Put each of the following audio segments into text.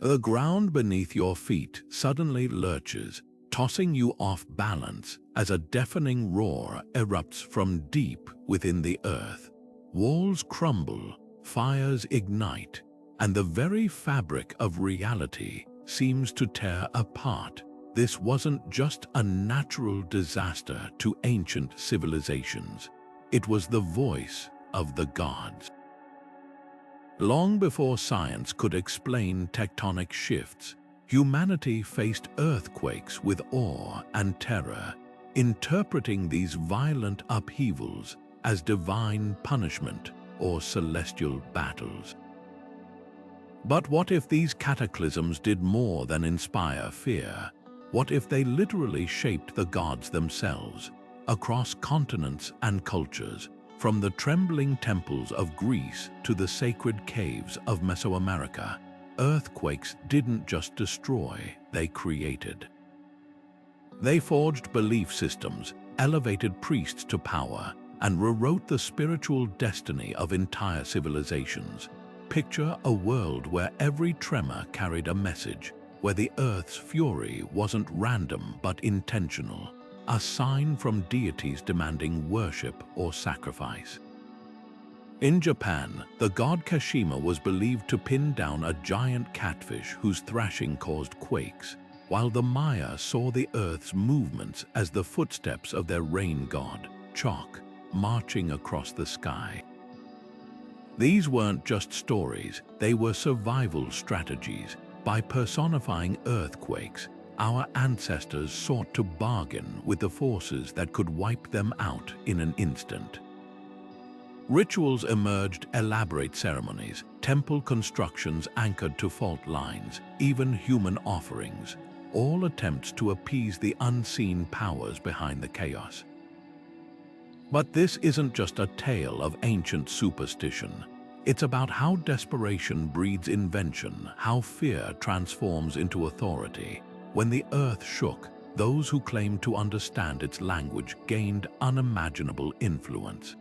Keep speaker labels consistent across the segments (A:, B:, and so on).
A: The ground beneath your feet suddenly lurches, tossing you off balance as a deafening roar erupts from deep within the earth. Walls crumble, fires ignite, and the very fabric of reality seems to tear apart. This wasn't just a natural disaster to ancient civilizations. It was the voice of the gods. Long before science could explain tectonic shifts, humanity faced earthquakes with awe and terror, interpreting these violent upheavals as divine punishment or celestial battles. But what if these cataclysms did more than inspire fear? What if they literally shaped the gods themselves, across continents and cultures, from the trembling temples of Greece to the sacred caves of Mesoamerica? Earthquakes didn't just destroy, they created. They forged belief systems, elevated priests to power, and rewrote the spiritual destiny of entire civilizations. Picture a world where every tremor carried a message, where the Earth's fury wasn't random but intentional, a sign from deities demanding worship or sacrifice. In Japan, the god Kashima was believed to pin down a giant catfish whose thrashing caused quakes, while the Maya saw the Earth's movements as the footsteps of their rain god, Chalk, marching across the sky. These weren't just stories, they were survival strategies. By personifying earthquakes, our ancestors sought to bargain with the forces that could wipe them out in an instant. Rituals emerged, elaborate ceremonies, temple constructions anchored to fault lines, even human offerings, all attempts to appease the unseen powers behind the chaos. But this isn't just a tale of ancient superstition. It's about how desperation breeds invention, how fear transforms into authority. When the earth shook, those who claimed to understand its language gained unimaginable influence.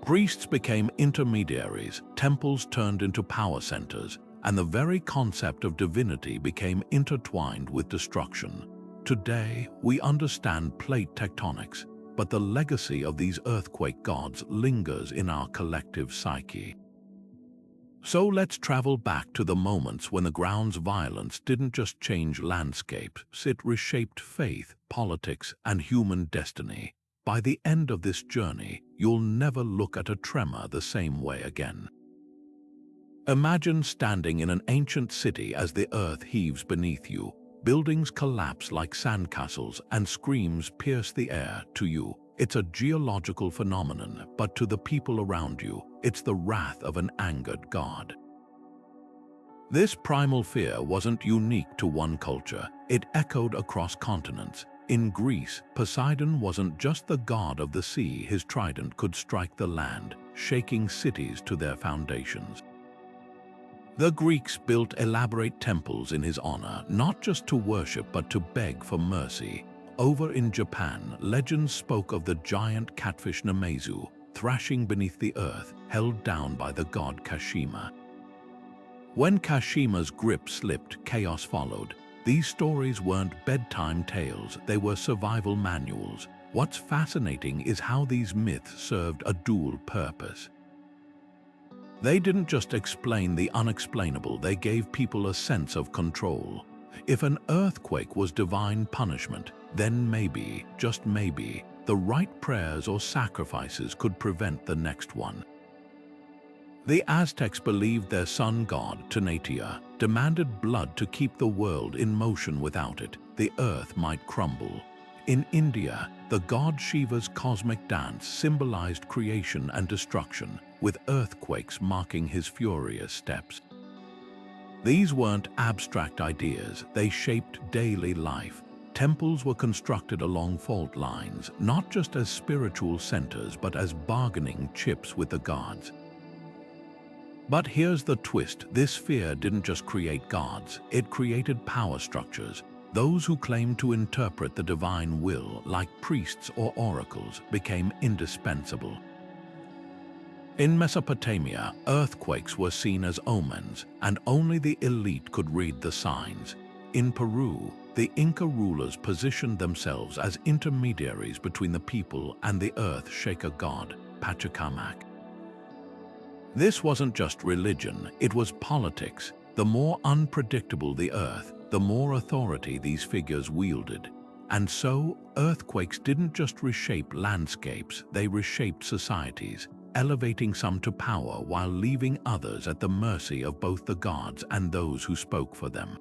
A: Priests became intermediaries, temples turned into power centers, and the very concept of divinity became intertwined with destruction. Today, we understand plate tectonics, but the legacy of these earthquake gods lingers in our collective psyche. So let's travel back to the moments when the ground's violence didn't just change landscapes, it reshaped faith, politics, and human destiny. By the end of this journey, you'll never look at a tremor the same way again. Imagine standing in an ancient city as the earth heaves beneath you. Buildings collapse like sandcastles and screams pierce the air. To you, it's a geological phenomenon, but to the people around you, it's the wrath of an angered god. This primal fear wasn't unique to one culture, it echoed across continents. In Greece, Poseidon wasn't just the god of the sea, his trident could strike the land, shaking cities to their foundations. The Greeks built elaborate temples in his honor, not just to worship but to beg for mercy. Over in Japan, legends spoke of the giant catfish Namesu, thrashing beneath the earth, held down by the god Kashima. When Kashima's grip slipped, chaos followed. These stories weren't bedtime tales, they were survival manuals. What's fascinating is how these myths served a dual purpose. They didn't just explain the unexplainable, they gave people a sense of control. If an earthquake was divine punishment, then maybe, just maybe, the right prayers or sacrifices could prevent the next one. The Aztecs believed their sun god, Tlaloc, demanded blood to keep the world in motion. Without it, the earth might crumble. In India, the god Shiva's cosmic dance symbolized creation and destruction, with earthquakes marking his furious steps. These weren't abstract ideas, they shaped daily life. Temples were constructed along fault lines, not just as spiritual centers but as bargaining chips with the gods. But here's the twist, this fear didn't just create gods, it created power structures. Those who claimed to interpret the divine will, like priests or oracles, became indispensable. In Mesopotamia, earthquakes were seen as omens, and only the elite could read the signs. In Peru, the Inca rulers positioned themselves as intermediaries between the people and the earth shaker god, Pachacamac. This wasn't just religion, it was politics. The more unpredictable the earth, the more authority these figures wielded. And so, earthquakes didn't just reshape landscapes, they reshaped societies, elevating some to power while leaving others at the mercy of both the gods and those who spoke for them.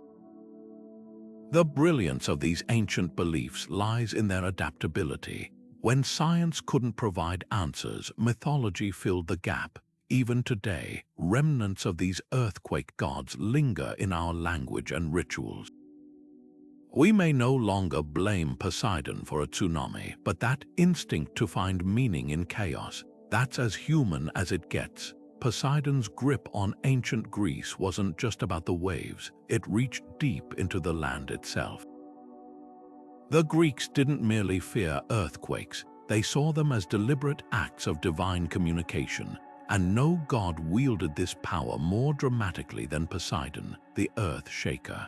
A: The brilliance of these ancient beliefs lies in their adaptability. When science couldn't provide answers, mythology filled the gap. Even today, remnants of these earthquake gods linger in our language and rituals. We may no longer blame Poseidon for a tsunami, but that instinct to find meaning in chaos, that's as human as it gets. Poseidon's grip on ancient Greece wasn't just about the waves, it reached deep into the land itself. The Greeks didn't merely fear earthquakes, they saw them as deliberate acts of divine communication, and no god wielded this power more dramatically than Poseidon, the earth shaker.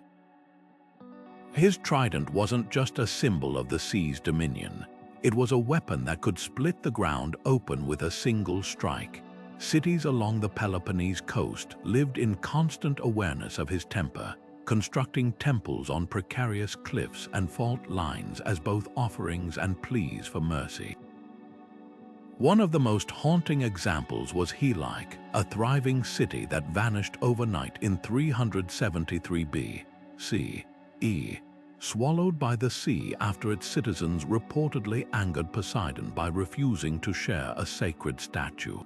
A: His trident wasn't just a symbol of the sea's dominion. It was a weapon that could split the ground open with a single strike. Cities along the Peloponnese coast lived in constant awareness of his temper, constructing temples on precarious cliffs and fault lines as both offerings and pleas for mercy. One of the most haunting examples was Tlaloc, a thriving city that vanished overnight in 373 B.C.E., swallowed by the sea after its citizens reportedly angered Poseidon by refusing to share a sacred statue.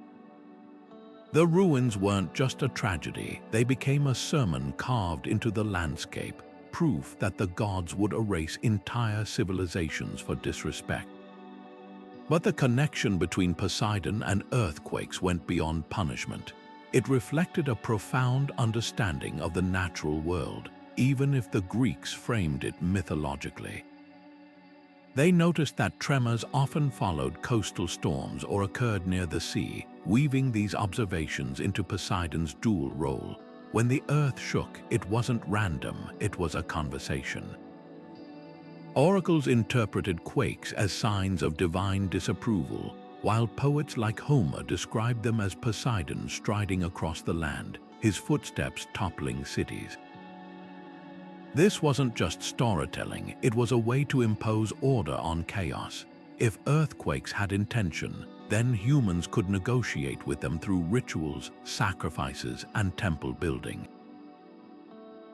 A: The ruins weren't just a tragedy, they became a sermon carved into the landscape, proof that the gods would erase entire civilizations for disrespect. But the connection between Poseidon and earthquakes went beyond punishment. It reflected a profound understanding of the natural world, even if the Greeks framed it mythologically. They noticed that tremors often followed coastal storms or occurred near the sea, weaving these observations into Poseidon's dual role. When the earth shook, it wasn't random, it was a conversation. Oracles interpreted quakes as signs of divine disapproval, while poets like Homer described them as Poseidon striding across the land, his footsteps toppling cities. This wasn't just storytelling, it was a way to impose order on chaos. If earthquakes had intention, then humans could negotiate with them through rituals, sacrifices, and temple building.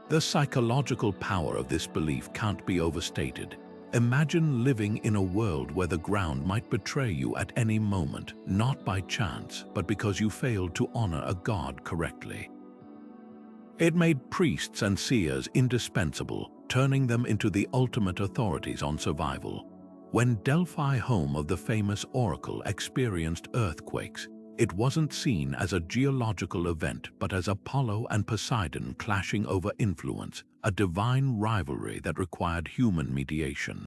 A: The psychological power of this belief can't be overstated. Imagine living in a world where the ground might betray you at any moment, not by chance, but because you failed to honor a god correctly. It made priests and seers indispensable, turning them into the ultimate authorities on survival. When Delphi, home of the famous oracle, experienced earthquakes, it wasn't seen as a geological event but as Apollo and Poseidon clashing over influence, a divine rivalry that required human mediation.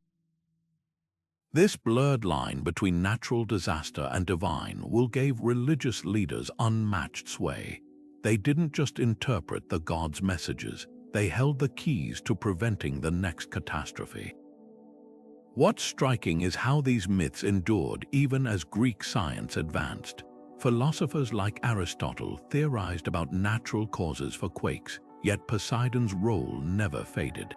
A: This blurred line between natural disaster and divine will give religious leaders unmatched sway. They didn't just interpret the gods' messages, they held the keys to preventing the next catastrophe. What's striking is how these myths endured even as Greek science advanced. Philosophers like Aristotle theorized about natural causes for quakes, yet Poseidon's role never faded.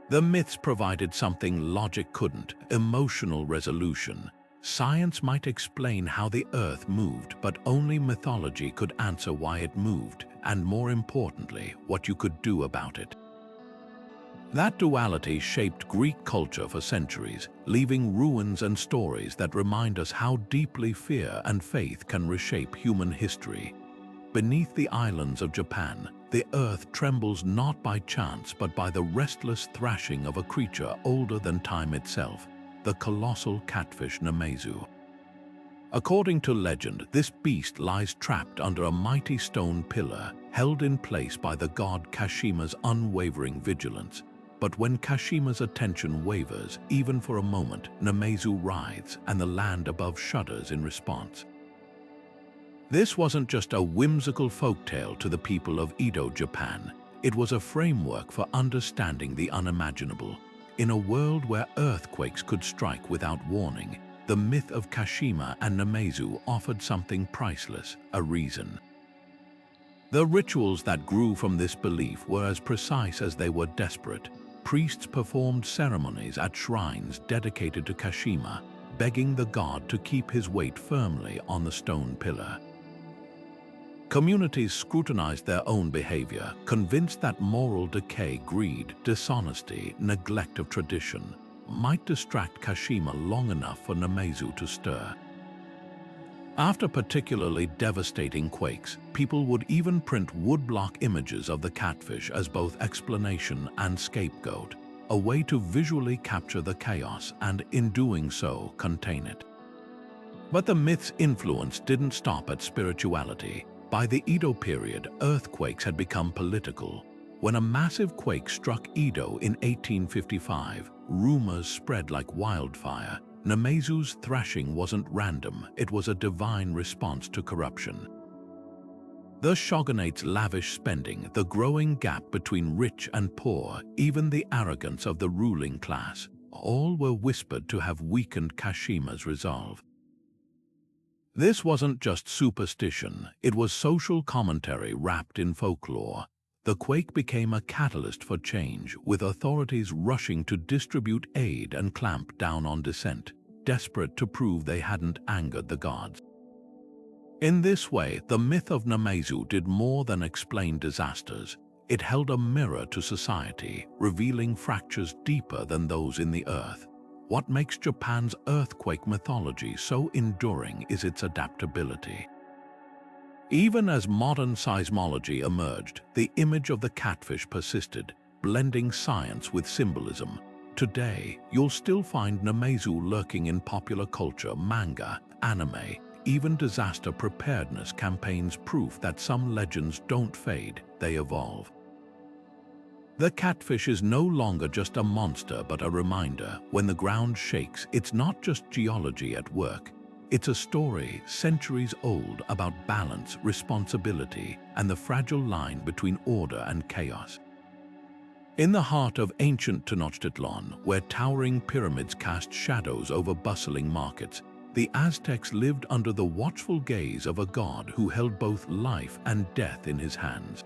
A: The myths provided something logic couldn't: emotional resolution. Science might explain how the earth moved, but only mythology could answer why it moved, and more importantly, what you could do about it. That duality shaped Greek culture for centuries, leaving ruins and stories that remind us how deeply fear and faith can reshape human history. Beneath the islands of Japan, the earth trembles not by chance but by the restless thrashing of a creature older than time itself, the colossal catfish Namesu. According to legend, this beast lies trapped under a mighty stone pillar, held in place by the god Kashima's unwavering vigilance. But when Kashima's attention wavers, even for a moment, Namesu writhes and the land above shudders in response. This wasn't just a whimsical folktale to the people of Edo, Japan. It was a framework for understanding the unimaginable. In a world where earthquakes could strike without warning, the myth of Kashima and Namesu offered something priceless, a reason. The rituals that grew from this belief were as precise as they were desperate. Priests performed ceremonies at shrines dedicated to Kashima, begging the god to keep his weight firmly on the stone pillar. Communities scrutinized their own behavior, convinced that moral decay, greed, dishonesty, neglect of tradition might distract Kashima long enough for Namesu to stir. After particularly devastating quakes, people would even print woodblock images of the catfish as both explanation and scapegoat, a way to visually capture the chaos and, in doing so, contain it. But the myth's influence didn't stop at spirituality. By the Edo period, earthquakes had become political. When a massive quake struck Edo in 1855, rumors spread like wildfire. Namesu's thrashing wasn't random, it was a divine response to corruption. The shogunate's lavish spending, the growing gap between rich and poor, even the arrogance of the ruling class, all were whispered to have weakened Kashima's resolve. This wasn't just superstition, it was social commentary wrapped in folklore. The quake became a catalyst for change, with authorities rushing to distribute aid and clamp down on dissent, desperate to prove they hadn't angered the gods. In this way, the myth of Namesu did more than explain disasters. It held a mirror to society, revealing fractures deeper than those in the earth. What makes Japan's earthquake mythology so enduring is its adaptability. Even as modern seismology emerged, the image of the catfish persisted, blending science with symbolism. Today, you'll still find Namesu lurking in popular culture, manga, anime, even disaster preparedness campaigns, proof that some legends don't fade, they evolve. The catfish is no longer just a monster but a reminder. When the ground shakes, it's not just geology at work. It's a story centuries old about balance, responsibility, and the fragile line between order and chaos. In the heart of ancient Tenochtitlan, where towering pyramids cast shadows over bustling markets, the Aztecs lived under the watchful gaze of a god who held both life and death in his hands.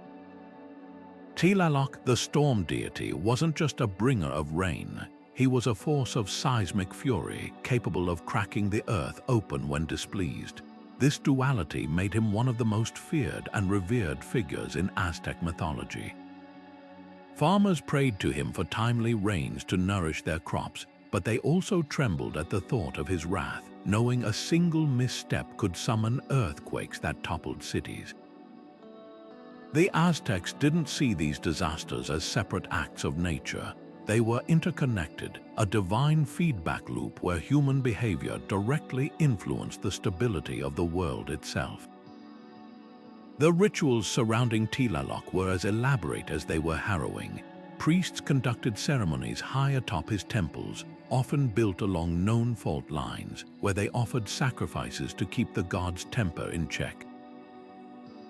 A: Tlaloc, the storm deity, wasn't just a bringer of rain. He was a force of seismic fury, capable of cracking the earth open when displeased. This duality made him one of the most feared and revered figures in Aztec mythology. Farmers prayed to him for timely rains to nourish their crops, but they also trembled at the thought of his wrath, knowing a single misstep could summon earthquakes that toppled cities. The Aztecs didn't see these disasters as separate acts of nature. They were interconnected, a divine feedback loop where human behavior directly influenced the stability of the world itself. The rituals surrounding Tlaloc were as elaborate as they were harrowing. Priests conducted ceremonies high atop his temples, often built along known fault lines, where they offered sacrifices to keep the god's temper in check.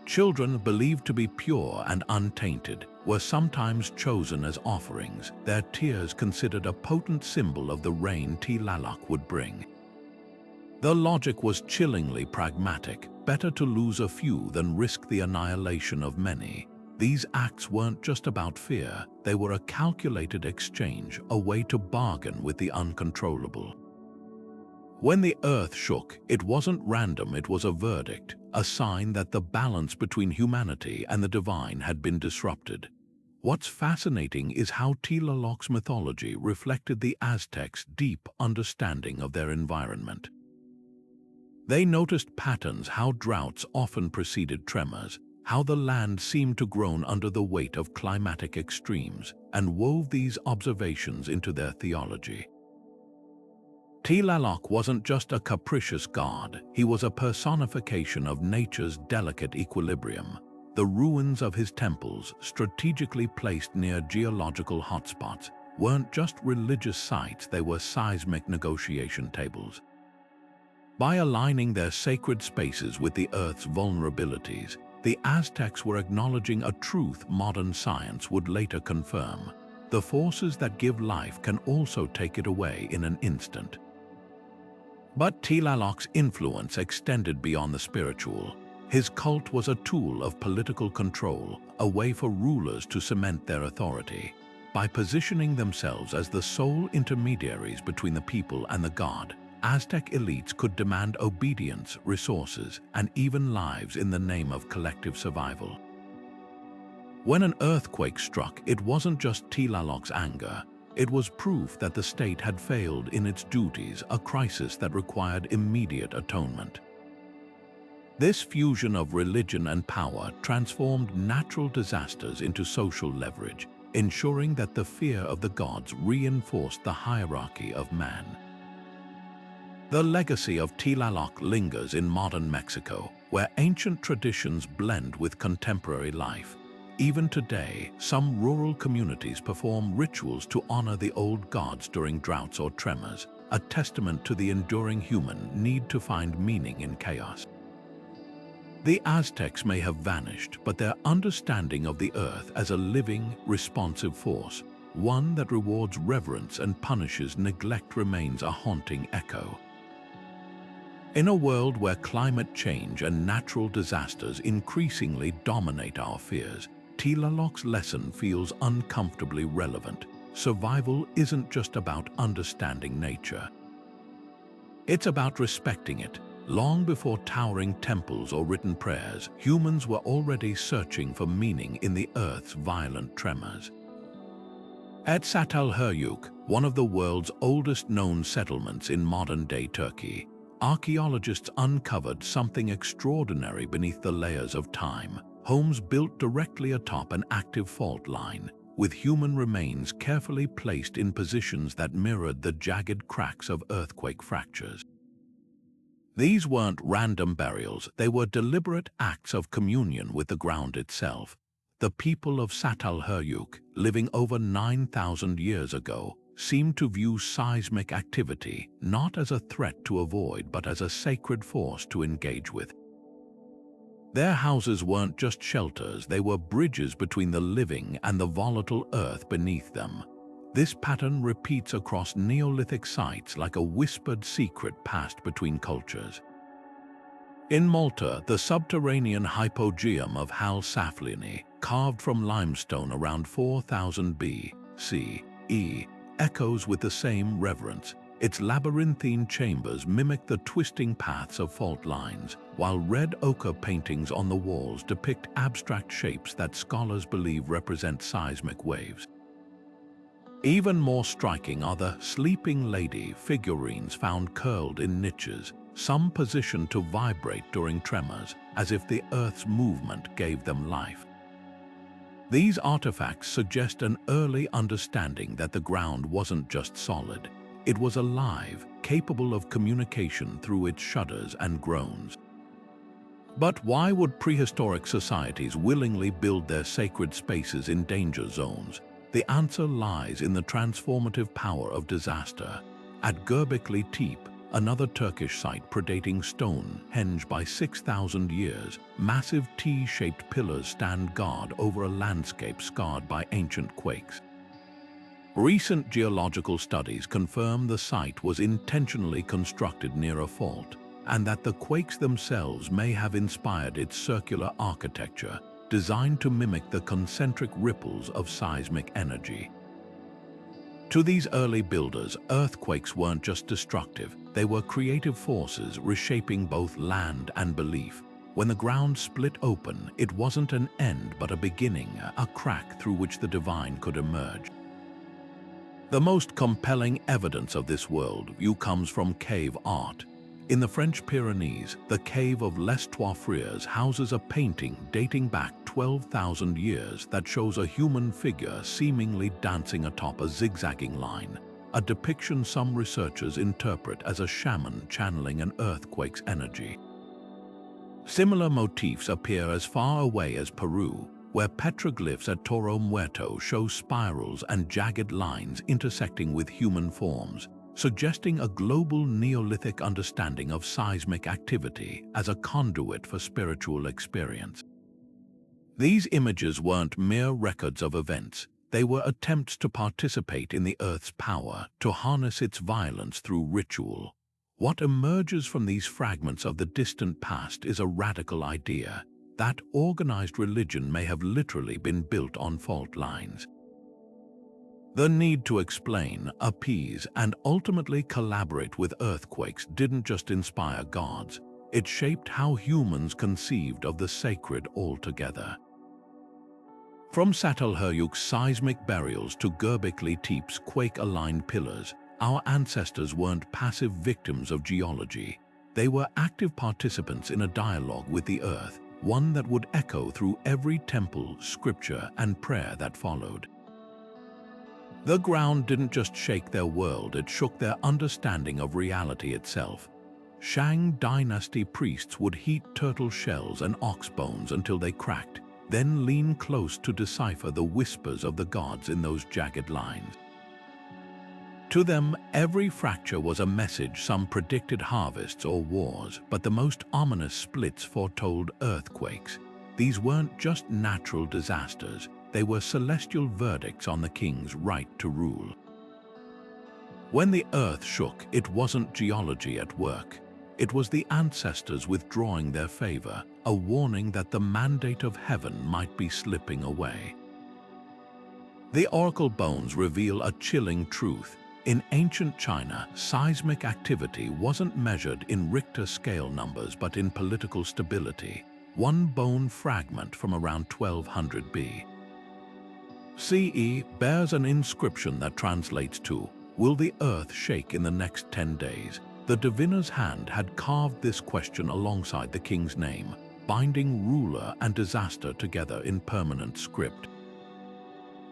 A: Children believed to be pure and untainted were sometimes chosen as offerings, their tears considered a potent symbol of the rain Tlaloc would bring. The logic was chillingly pragmatic. Better to lose a few than risk the annihilation of many. These acts weren't just about fear, they were a calculated exchange, a way to bargain with the uncontrollable. When the earth shook, it wasn't random, it was a verdict, a sign that the balance between humanity and the divine had been disrupted. What's fascinating is how Tlaloc's mythology reflected the Aztecs' deep understanding of their environment. They noticed patterns, how droughts often preceded tremors, how the land seemed to groan under the weight of climatic extremes, and wove these observations into their theology. Tlaloc wasn't just a capricious god, he was a personification of nature's delicate equilibrium. The ruins of his temples, strategically placed near geological hotspots, weren't just religious sites, they were seismic negotiation tables. By aligning their sacred spaces with the Earth's vulnerabilities, the Aztecs were acknowledging a truth modern science would later confirm. The forces that give life can also take it away in an instant. But Tlaloc's influence extended beyond the spiritual. His cult was a tool of political control, a way for rulers to cement their authority. By positioning themselves as the sole intermediaries between the people and the god, Aztec elites could demand obedience, resources, and even lives in the name of collective survival. When an earthquake struck, it wasn't just Tlaloc's anger. It was proof that the state had failed in its duties, a crisis that required immediate atonement. This fusion of religion and power transformed natural disasters into social leverage, ensuring that the fear of the gods reinforced the hierarchy of man. The legacy of Tlaloc lingers in modern Mexico, where ancient traditions blend with contemporary life. Even today, some rural communities perform rituals to honor the old gods during droughts or tremors, a testament to the enduring human need to find meaning in chaos. The Aztecs may have vanished, but their understanding of the earth as a living, responsive force, one that rewards reverence and punishes neglect, remains a haunting echo. In a world where climate change and natural disasters increasingly dominate our fears, Tlaloc's lesson feels uncomfortably relevant. Survival isn't just about understanding nature. It's about respecting it. Long before towering temples or written prayers, humans were already searching for meaning in the Earth's violent tremors. At Çatalhöyük, one of the world's oldest known settlements in modern-day Turkey, archaeologists uncovered something extraordinary beneath the layers of time. Homes built directly atop an active fault line, with human remains carefully placed in positions that mirrored the jagged cracks of earthquake fractures. These weren't random burials, they were deliberate acts of communion with the ground itself. The people of Çatalhöyük, living over 9,000 years ago, seemed to view seismic activity not as a threat to avoid but as a sacred force to engage with. Their houses weren't just shelters, they were bridges between the living and the volatile earth beneath them. This pattern repeats across Neolithic sites like a whispered secret passed between cultures. In Malta, the subterranean hypogeum of Hal Saflieni, carved from limestone around 4000 BCE, echoes with the same reverence. Its labyrinthine chambers mimic the twisting paths of fault lines, while red ochre paintings on the walls depict abstract shapes that scholars believe represent seismic waves. Even more striking are the Sleeping Lady figurines found curled in niches, some positioned to vibrate during tremors, as if the Earth's movement gave them life. These artifacts suggest an early understanding that the ground wasn't just solid. It was alive, capable of communication through its shudders and groans. But why would prehistoric societies willingly build their sacred spaces in danger zones? The answer lies in the transformative power of disaster. At Göbekli Tepe, another Turkish site predating Stonehenge by 6,000 years, massive T-shaped pillars stand guard over a landscape scarred by ancient quakes. Recent geological studies confirm the site was intentionally constructed near a fault, and that the quakes themselves may have inspired its circular architecture, designed to mimic the concentric ripples of seismic energy. To these early builders, earthquakes weren't just destructive, they were creative forces reshaping both land and belief. When the ground split open, it wasn't an end but a beginning, a crack through which the divine could emerge. The most compelling evidence of this worldview comes from cave art. In the French Pyrenees, the cave of Les Trois Frères houses a painting dating back 12,000 years that shows a human figure seemingly dancing atop a zigzagging line, a depiction some researchers interpret as a shaman channeling an earthquake's energy. Similar motifs appear as far away as Peru, where petroglyphs at Toro Muerto show spirals and jagged lines intersecting with human forms. suggesting a global Neolithic understanding of seismic activity as a conduit for spiritual experience. These images weren't mere records of events, they were attempts to participate in the Earth's power, to harness its violence through ritual. What emerges from these fragments of the distant past is a radical idea, that organized religion may have literally been built on fault lines. The need to explain, appease, and ultimately collaborate with earthquakes didn't just inspire gods, it shaped how humans conceived of the sacred altogether. From Çatalhöyük's seismic burials to Göbekli Tepe's quake-aligned pillars, our ancestors weren't passive victims of geology. They were active participants in a dialogue with the earth, one that would echo through every temple, scripture, and prayer that followed. The ground didn't just shake their world, it shook their understanding of reality itself. Shang dynasty priests would heat turtle shells and ox bones until they cracked, then lean close to decipher the whispers of the gods in those jagged lines. To them, every fracture was a message. Some predicted harvests or wars, but the most ominous splits foretold earthquakes. These weren't just natural disasters, they were celestial verdicts on the king's right to rule. When the earth shook, it wasn't geology at work. It was the ancestors withdrawing their favor, a warning that the mandate of heaven might be slipping away. The oracle bones reveal a chilling truth. In ancient China, seismic activity wasn't measured in Richter scale numbers but in political stability. One bone fragment from around 1200 BCE bears an inscription that translates to, "Will the earth shake in the next 10 days?" The diviner's hand had carved this question alongside the king's name, binding ruler and disaster together in permanent script.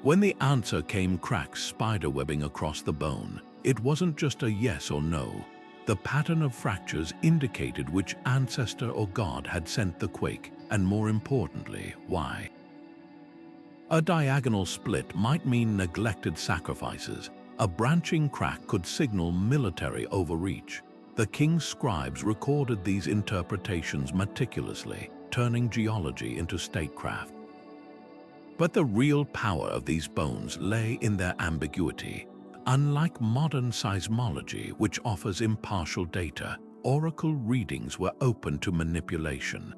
A: When the answer came cracks spiderwebbing across the bone, it wasn't just a yes or no. The pattern of fractures indicated which ancestor or god had sent the quake, and more importantly, why. A diagonal split might mean neglected sacrifices. A branching crack could signal military overreach. The king's scribes recorded these interpretations meticulously, turning geology into statecraft. But the real power of these bones lay in their ambiguity. Unlike modern seismology, which offers impartial data, oracle readings were open to manipulation.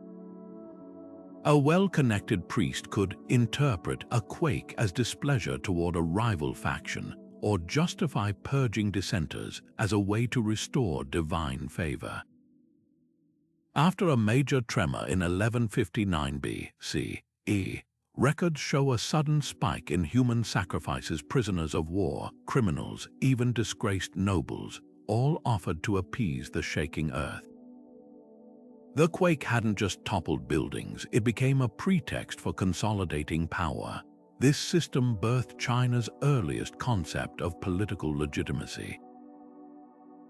A: A well-connected priest could interpret a quake as displeasure toward a rival faction, or justify purging dissenters as a way to restore divine favor. After a major tremor in 1159 BCE, records show a sudden spike in human sacrifices. Prisoners of war, criminals, even disgraced nobles, all offered to appease the shaking earth. The quake hadn't just toppled buildings, it became a pretext for consolidating power. This system birthed China's earliest concept of political legitimacy.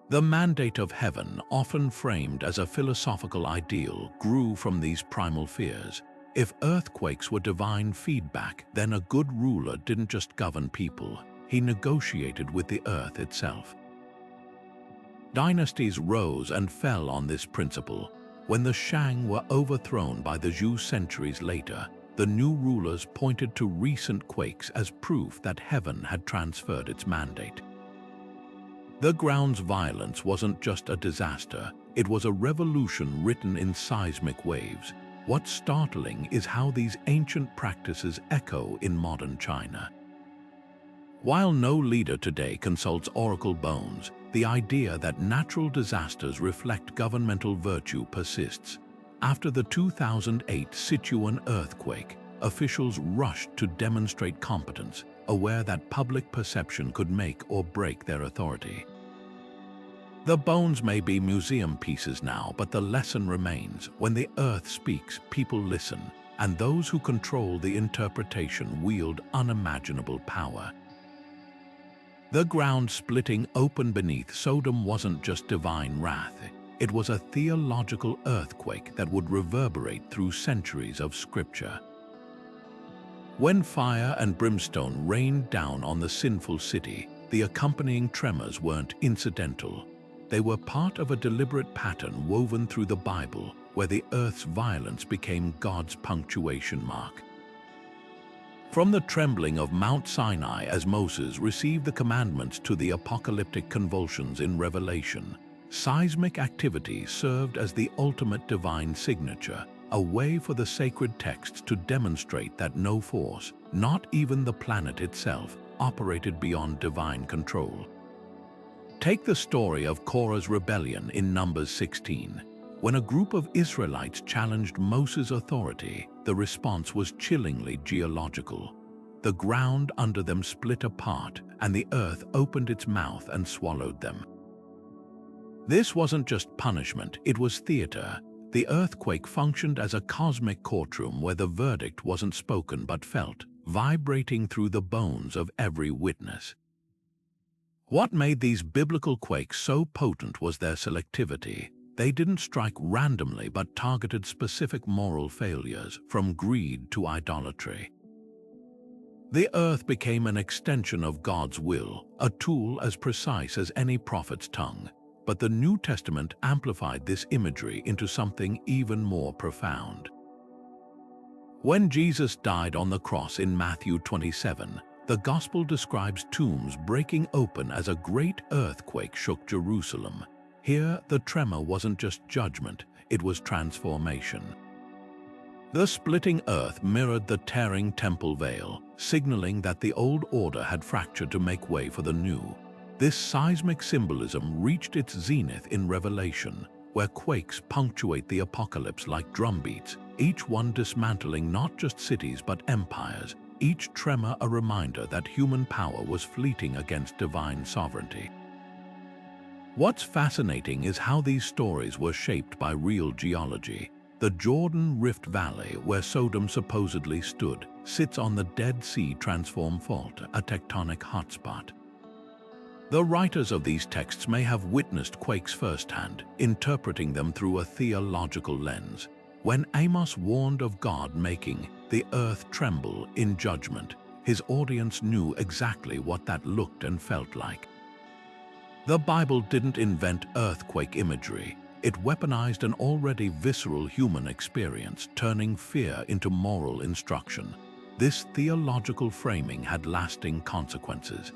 A: The mandate of heaven, often framed as a philosophical ideal, grew from these primal fears. If earthquakes were divine feedback, then a good ruler didn't just govern people, he negotiated with the earth itself. Dynasties rose and fell on this principle. When the Shang were overthrown by the Zhou centuries later, the new rulers pointed to recent quakes as proof that heaven had transferred its mandate. The ground's violence wasn't just a disaster, it was a revolution written in seismic waves. What's startling is how these ancient practices echo in modern China. While no leader today consults oracle bones, the idea that natural disasters reflect governmental virtue persists. After the 2008 Sichuan earthquake, officials rushed to demonstrate competence, aware that public perception could make or break their authority. The bones may be museum pieces now, but the lesson remains. When the earth speaks, people listen, and those who control the interpretation wield unimaginable power. The ground splitting open beneath Sodom wasn't just divine wrath. It was a theological earthquake that would reverberate through centuries of scripture. When fire and brimstone rained down on the sinful city, the accompanying tremors weren't incidental. They were part of a deliberate pattern woven through the Bible, where the earth's violence became God's punctuation mark. From the trembling of Mount Sinai as Moses received the commandments to the apocalyptic convulsions in Revelation, seismic activity served as the ultimate divine signature, a way for the sacred texts to demonstrate that no force, not even the planet itself, operated beyond divine control. Take the story of Korah's rebellion in Numbers 16. When a group of Israelites challenged Moses' authority, the response was chillingly geological. The ground under them split apart, and the earth opened its mouth and swallowed them. This wasn't just punishment, it was theater. The earthquake functioned as a cosmic courtroom where the verdict wasn't spoken but felt, vibrating through the bones of every witness. What made these biblical quakes so potent was their selectivity. They didn't strike randomly but targeted specific moral failures, from greed to idolatry. The earth became an extension of God's will, a tool as precise as any prophet's tongue. But the New Testament amplified this imagery into something even more profound. When Jesus died on the cross in Matthew 27, the Gospel describes tombs breaking open as a great earthquake shook Jerusalem. Here, the tremor wasn't just judgment, it was transformation. The splitting earth mirrored the tearing temple veil, signaling that the old order had fractured to make way for the new. This seismic symbolism reached its zenith in Revelation, where quakes punctuate the apocalypse like drumbeats, each one dismantling not just cities but empires, each tremor a reminder that human power was fleeting against divine sovereignty. What's fascinating is how these stories were shaped by real geology. The Jordan Rift Valley, where Sodom supposedly stood, sits on the Dead Sea Transform Fault, a tectonic hotspot. The writers of these texts may have witnessed quakes firsthand, interpreting them through a theological lens. When Amos warned of God making the earth tremble in judgment, his audience knew exactly what that looked and felt like. The Bible didn't invent earthquake imagery. It weaponized an already visceral human experience, turning fear into moral instruction. This theological framing had lasting consequences.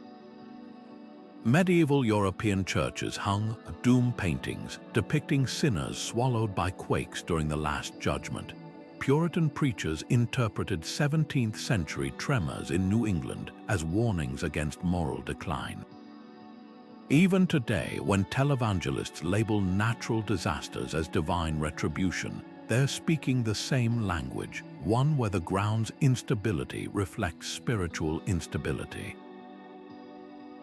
A: Medieval European churches hung doom paintings depicting sinners swallowed by quakes during the Last Judgment. Puritan preachers interpreted 17th-century tremors in New England as warnings against moral decline. Even today, when televangelists label natural disasters as divine retribution, they're speaking the same language, one where the ground's instability reflects spiritual instability.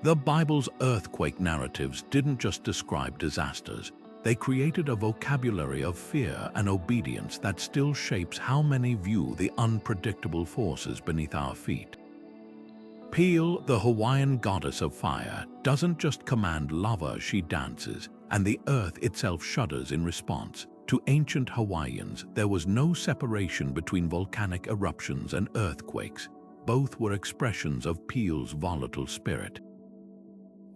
A: The Bible's earthquake narratives didn't just describe disasters. They created a vocabulary of fear and obedience that still shapes how many view the unpredictable forces beneath our feet. Pele, the Hawaiian goddess of fire, doesn't just command lava, she dances, and the earth itself shudders in response. To ancient Hawaiians, there was no separation between volcanic eruptions and earthquakes. Both were expressions of Pele's volatile spirit.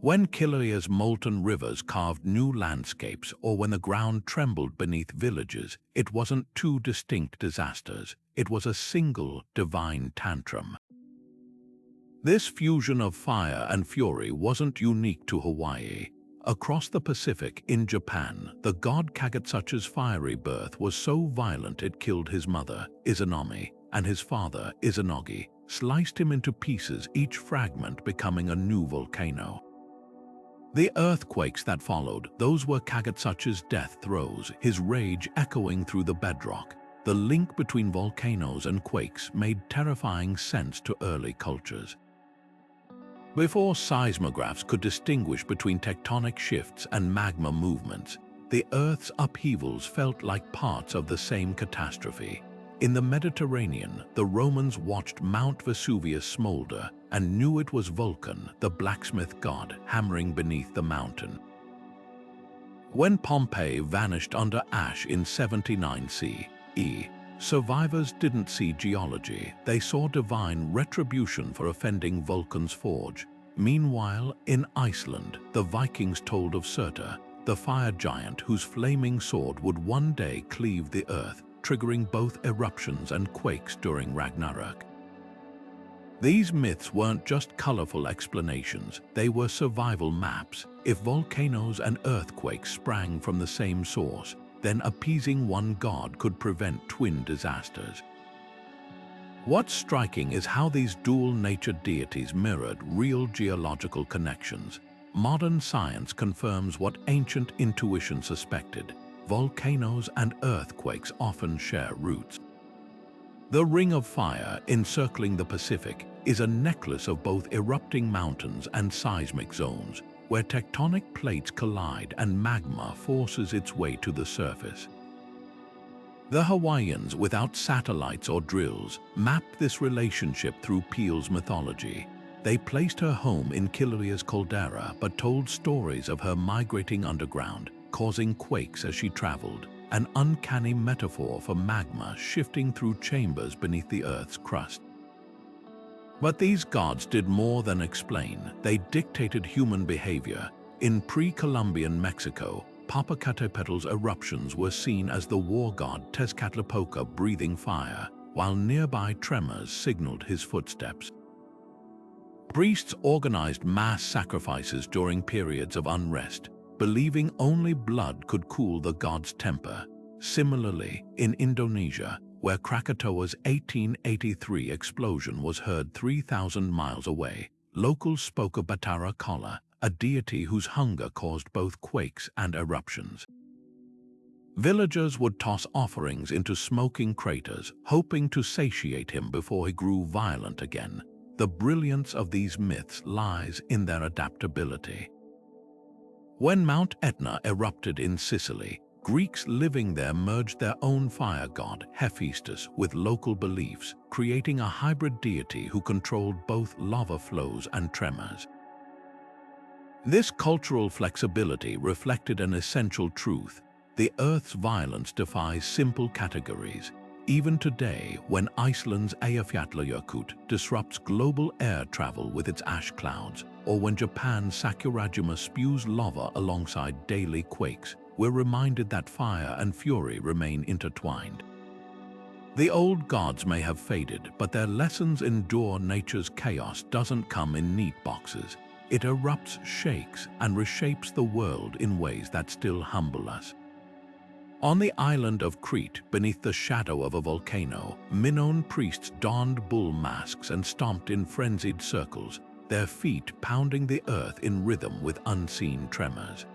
A: When Kilauea's molten rivers carved new landscapes, or when the ground trembled beneath villages, it wasn't two distinct disasters. It was a single divine tantrum. This fusion of fire and fury wasn't unique to Hawaii. Across the Pacific, in Japan, the god Kagetsuchi's fiery birth was so violent it killed his mother, Izanami, and his father, Izanagi, sliced him into pieces, each fragment becoming a new volcano. The earthquakes that followed, those were Kagetsuchi's death throes, his rage echoing through the bedrock. The link between volcanoes and quakes made terrifying sense to early cultures. Before seismographs could distinguish between tectonic shifts and magma movements, the Earth's upheavals felt like parts of the same catastrophe. In the Mediterranean, the Romans watched Mount Vesuvius smolder and knew it was Vulcan, the blacksmith god, hammering beneath the mountain. When Pompeii vanished under ash in 79 CE, survivors didn't see geology, they saw divine retribution for offending Vulcan's forge. Meanwhile, in Iceland, the Vikings told of Surtur, the fire giant whose flaming sword would one day cleave the earth, triggering both eruptions and quakes during Ragnarok. These myths weren't just colorful explanations, they were survival maps. If volcanoes and earthquakes sprang from the same source, then appeasing one god could prevent twin disasters. What's striking is how these dual-natured deities mirrored real geological connections. Modern science confirms what ancient intuition suspected. Volcanoes and earthquakes often share roots. The Ring of Fire encircling the Pacific is a necklace of both erupting mountains and seismic zones, where tectonic plates collide and magma forces its way to the surface. The Hawaiians, without satellites or drills, mapped this relationship through Peele's mythology. They placed her home in Kilauea's caldera but told stories of her migrating underground, causing quakes as she traveled, an uncanny metaphor for magma shifting through chambers beneath the Earth's crust. But these gods did more than explain. They dictated human behavior. In pre-Columbian Mexico, Popocatépetl's eruptions were seen as the war god Tezcatlipoca breathing fire, while nearby tremors signaled his footsteps. Priests organized mass sacrifices during periods of unrest, believing only blood could cool the god's temper. Similarly, in Indonesia, where Krakatoa's 1883 explosion was heard 3,000 miles away, locals spoke of Batara Kala, a deity whose hunger caused both quakes and eruptions. Villagers would toss offerings into smoking craters, hoping to satiate him before he grew violent again. The brilliance of these myths lies in their adaptability. When Mount Etna erupted in Sicily, Greeks living there merged their own fire god, Hephaestus, with local beliefs, creating a hybrid deity who controlled both lava flows and tremors. This cultural flexibility reflected an essential truth: the Earth's violence defies simple categories. Even today, when Iceland's Eyjafjallajökull disrupts global air travel with its ash clouds, or when Japan's Sakurajima spews lava alongside daily quakes, we're reminded that fire and fury remain intertwined. The old gods may have faded, but their lessons endure. Nature's chaos doesn't come in neat boxes. It erupts, shakes, and reshapes the world in ways that still humble us. On the island of Crete, beneath the shadow of a volcano, Minoan priests donned bull masks and stomped in frenzied circles, their feet pounding the earth in rhythm with unseen tremors.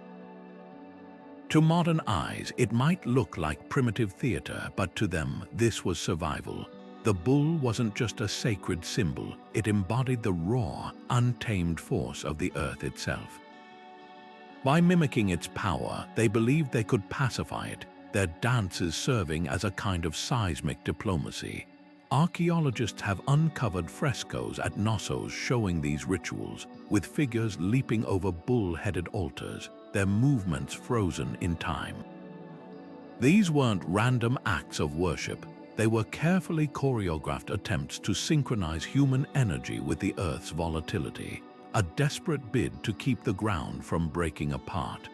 A: To modern eyes, it might look like primitive theater, but to them, this was survival. The bull wasn't just a sacred symbol, it embodied the raw, untamed force of the earth itself. By mimicking its power, they believed they could pacify it, their dances serving as a kind of seismic diplomacy. Archaeologists have uncovered frescoes at Knossos showing these rituals, with figures leaping over bull-headed altars, their movements frozen in time. These weren't random acts of worship. They were carefully choreographed attempts to synchronize human energy with the Earth's volatility, a desperate bid to keep the ground from breaking apart.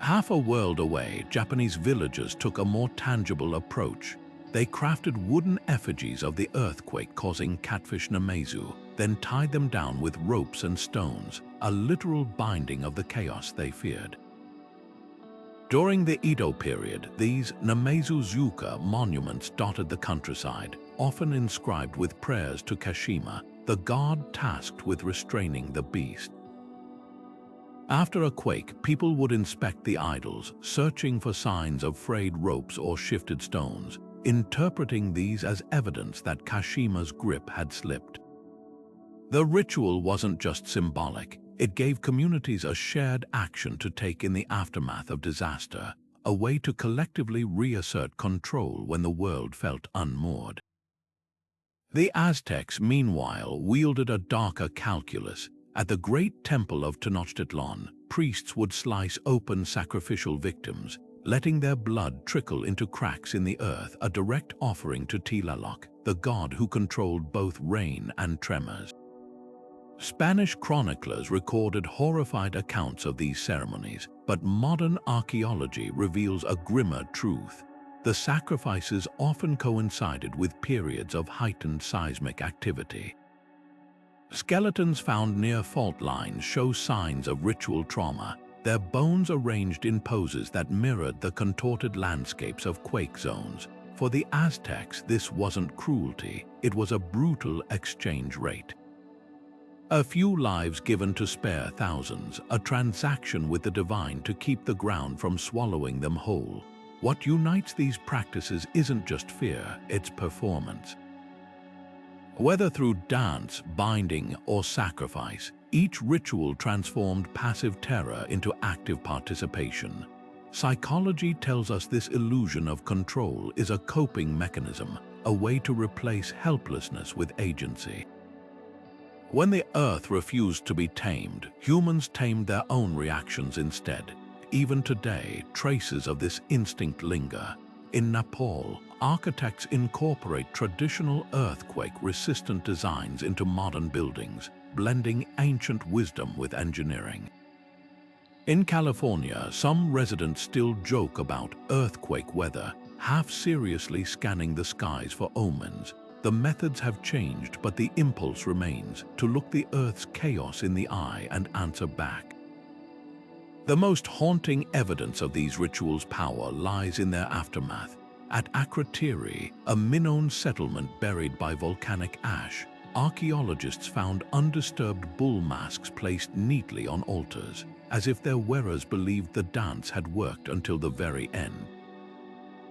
A: Half a world away, Japanese villagers took a more tangible approach. They crafted wooden effigies of the earthquake causing catfish Namesu, then tied them down with ropes and stones, a literal binding of the chaos they feared. During the Edo period, these Namesu-zuka monuments dotted the countryside, often inscribed with prayers to Kashima, the god tasked with restraining the beast. After a quake, people would inspect the idols, searching for signs of frayed ropes or shifted stones, interpreting these as evidence that Kashima's grip had slipped. The ritual wasn't just symbolic. It gave communities a shared action to take in the aftermath of disaster, a way to collectively reassert control when the world felt unmoored. The Aztecs, meanwhile, wielded a darker calculus. At the great temple of Tenochtitlan, priests would slice open sacrificial victims, letting their blood trickle into cracks in the earth, a direct offering to Tlaloc, the god who controlled both rain and tremors. Spanish chroniclers recorded horrified accounts of these ceremonies, but modern archaeology reveals a grimmer truth. The sacrifices often coincided with periods of heightened seismic activity. Skeletons found near fault lines show signs of ritual trauma, their bones arranged in poses that mirrored the contorted landscapes of quake zones. For the Aztecs, this wasn't cruelty, it was a brutal exchange rate. A few lives given to spare thousands, a transaction with the divine to keep the ground from swallowing them whole. What unites these practices isn't just fear, it's performance. Whether through dance, binding, or sacrifice, each ritual transformed passive terror into active participation. Psychology tells us this illusion of control is a coping mechanism, a way to replace helplessness with agency. When the earth refused to be tamed, humans tamed their own reactions instead. Even today, traces of this instinct linger. In Nepal, architects incorporate traditional earthquake-resistant designs into modern buildings, blending ancient wisdom with engineering. In California, some residents still joke about earthquake weather, half seriously scanning the skies for omens. The methods have changed, but the impulse remains, to look the Earth's chaos in the eye and answer back. The most haunting evidence of these rituals' power lies in their aftermath. At Akrotiri, a Minoan settlement buried by volcanic ash, archaeologists found undisturbed bull masks placed neatly on altars, as if their wearers believed the dance had worked until the very end.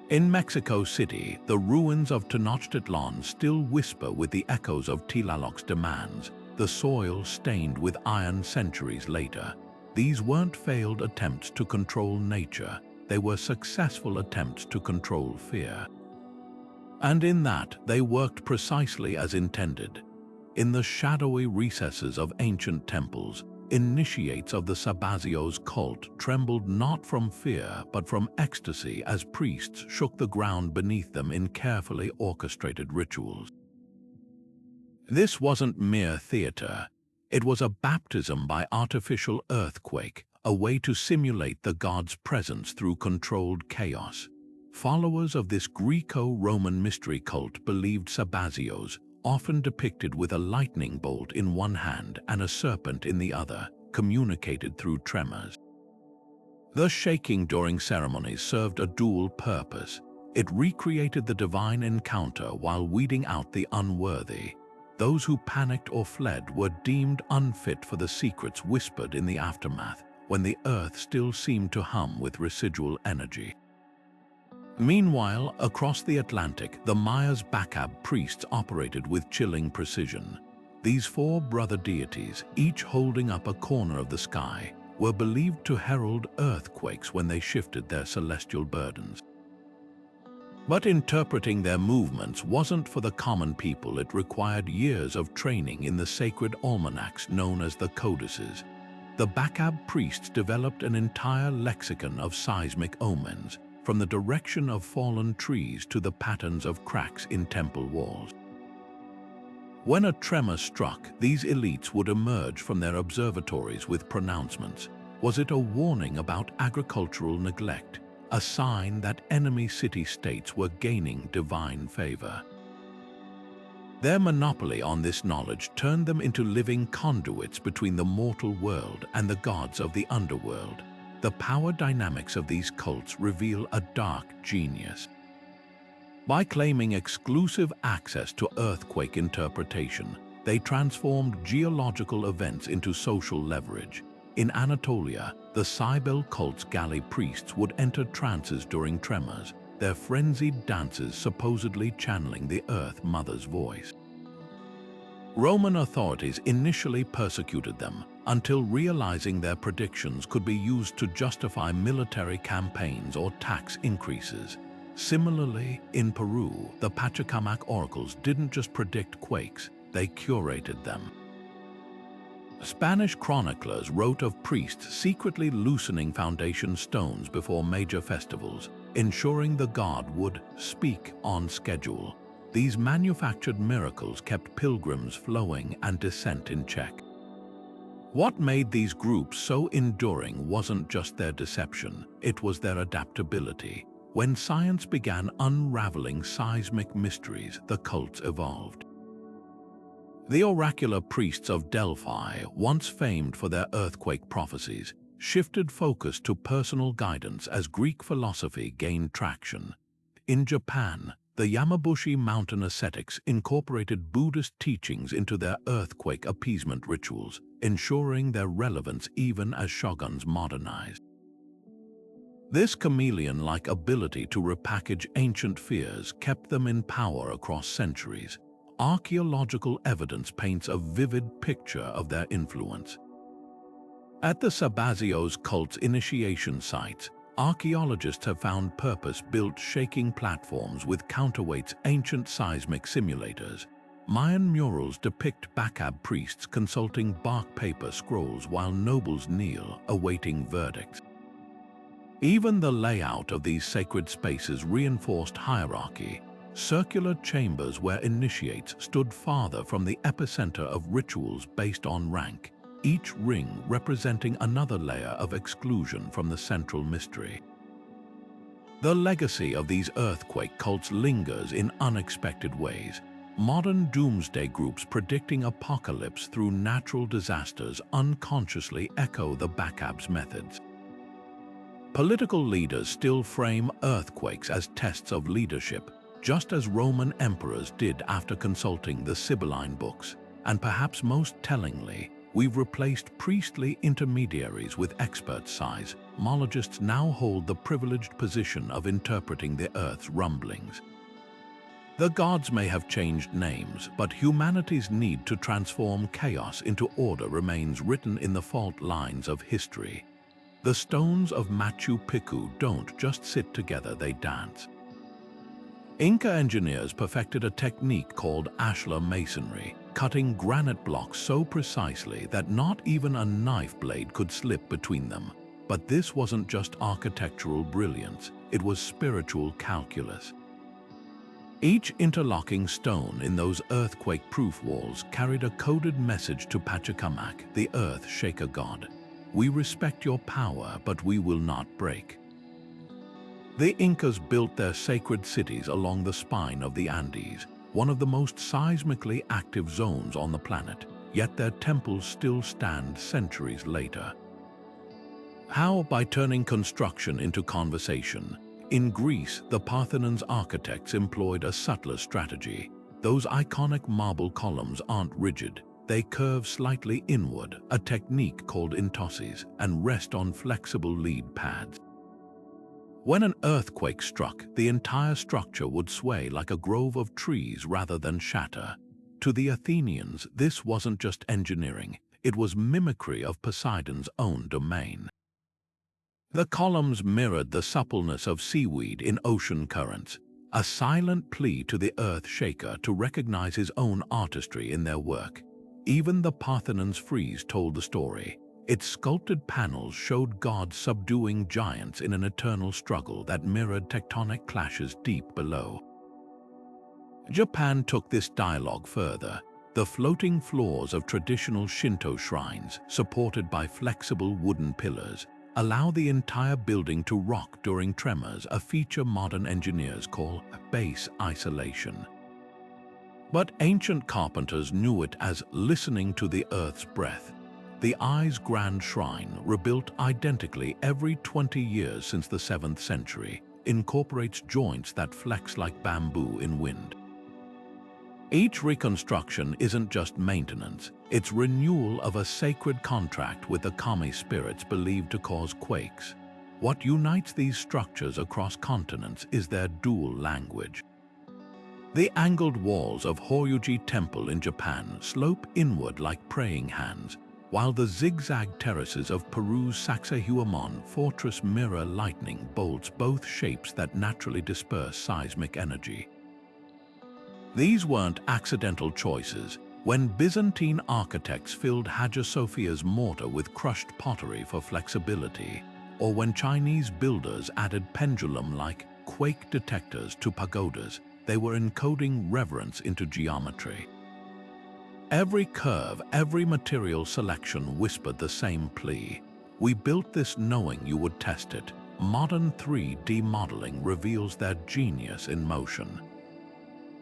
A: In Mexico City, the ruins of Tenochtitlan still whisper with the echoes of Tlaloc's demands, the soil stained with iron centuries later. These weren't failed attempts to control nature, they were successful attempts to control fear. And in that, they worked precisely as intended. In the shadowy recesses of ancient temples, initiates of the Sabazios cult trembled not from fear but from ecstasy as priests shook the ground beneath them in carefully orchestrated rituals. This wasn't mere theater. It was a baptism by artificial earthquake, a way to simulate the god's presence through controlled chaos. Followers of this Greco-Roman mystery cult believed Sabazios, often depicted with a lightning bolt in one hand and a serpent in the other, communicated through tremors. The shaking during ceremonies served a dual purpose. It recreated the divine encounter while weeding out the unworthy. Those who panicked or fled were deemed unfit for the secrets whispered in the aftermath, when the earth still seemed to hum with residual energy. Meanwhile, across the Atlantic, the Maya's Bacab priests operated with chilling precision. These four brother deities, each holding up a corner of the sky, were believed to herald earthquakes when they shifted their celestial burdens. But interpreting their movements wasn't for the common people. It required years of training in the sacred almanacs known as the codices. The Bacab priests developed an entire lexicon of seismic omens, from the direction of fallen trees to the patterns of cracks in temple walls. When a tremor struck, these elites would emerge from their observatories with pronouncements. Was it a warning about agricultural neglect, a sign that enemy city-states were gaining divine favor? Their monopoly on this knowledge turned them into living conduits between the mortal world and the gods of the underworld. The power dynamics of these cults reveal a dark genius. By claiming exclusive access to earthquake interpretation, they transformed geological events into social leverage. In Anatolia, the Cybele cult's galley priests would enter trances during tremors, their frenzied dances supposedly channeling the Earth Mother's voice. Roman authorities initially persecuted them, until realizing their predictions could be used to justify military campaigns or tax increases. Similarly, in Peru, the Pachacamac oracles didn't just predict quakes, they curated them. Spanish chroniclers wrote of priests secretly loosening foundation stones before major festivals, ensuring the god would speak on schedule. These manufactured miracles kept pilgrims flowing and descent in check. What made these groups so enduring wasn't just their deception, it was their adaptability. When science began unraveling seismic mysteries, the cults evolved. The oracular priests of Delphi, once famed for their earthquake prophecies, shifted focus to personal guidance as Greek philosophy gained traction. In Japan, the Yamabushi mountain ascetics incorporated Buddhist teachings into their earthquake appeasement rituals, ensuring their relevance even as shoguns modernized. This chameleon-like ability to repackage ancient fears kept them in power across centuries. Archaeological evidence paints a vivid picture of their influence. At the Sabazios cult's initiation sites, archaeologists have found purpose-built shaking platforms with counterweights ancient seismic simulators. Mayan murals depict Bacab priests consulting bark paper scrolls while nobles kneel, awaiting verdicts. Even the layout of these sacred spaces reinforced hierarchy. Circular chambers where initiates stood farther from the epicenter of rituals based on rank, each ring representing another layer of exclusion from the central mystery. The legacy of these earthquake cults lingers in unexpected ways. Modern doomsday groups predicting apocalypse through natural disasters unconsciously echo the Bacab's methods. Political leaders still frame earthquakes as tests of leadership, just as Roman emperors did after consulting the Sibylline books. And perhaps most tellingly, we've replaced priestly intermediaries with expert seismologists now hold the privileged position of interpreting the Earth's rumblings. The gods may have changed names, but humanity's need to transform chaos into order remains written in the fault lines of history. The stones of Machu Picchu don't just sit together, they dance. Inca engineers perfected a technique called ashlar masonry, cutting granite blocks so precisely that not even a knife blade could slip between them. But this wasn't just architectural brilliance, it was spiritual calculus. Each interlocking stone in those earthquake-proof walls carried a coded message to Pachacamac, the earth shaker god. We respect your power, but we will not break. The Incas built their sacred cities along the spine of the Andes, one of the most seismically active zones on the planet, yet their temples still stand centuries later. How? By turning construction into conversation. In Greece, the Parthenon's architects employed a subtler strategy. Those iconic marble columns aren't rigid. They curve slightly inward, a technique called intosses, and rest on flexible lead pads. When an earthquake struck, the entire structure would sway like a grove of trees rather than shatter. To the Athenians, this wasn't just engineering, it was mimicry of Poseidon's own domain. The columns mirrored the suppleness of seaweed in ocean currents, a silent plea to the earth shaker to recognize his own artistry in their work. Even the Parthenon's frieze told the story. Its sculpted panels showed gods subduing giants in an eternal struggle that mirrored tectonic clashes deep below. Japan took this dialogue further. The floating floors of traditional Shinto shrines, supported by flexible wooden pillars, allow the entire building to rock during tremors, a feature modern engineers call base isolation. But ancient carpenters knew it as listening to the earth's breath. The Ai's Grand Shrine, rebuilt identically every 20 years since the 7th century, incorporates joints that flex like bamboo in wind. Each reconstruction isn't just maintenance, it's renewal of a sacred contract with the kami spirits believed to cause quakes. What unites these structures across continents is their dual language. The angled walls of Horyuji Temple in Japan slope inward like praying hands, while the zigzag terraces of Peru's Sacsayhuaman fortress mirror lightning bolts, both shapes that naturally disperse seismic energy. These weren't accidental choices. When Byzantine architects filled Hagia Sophia's mortar with crushed pottery for flexibility, or when Chinese builders added pendulum-like quake detectors to pagodas, they were encoding reverence into geometry. Every curve, every material selection whispered the same plea. We built this knowing you would test it. Modern 3D modeling reveals their genius in motion.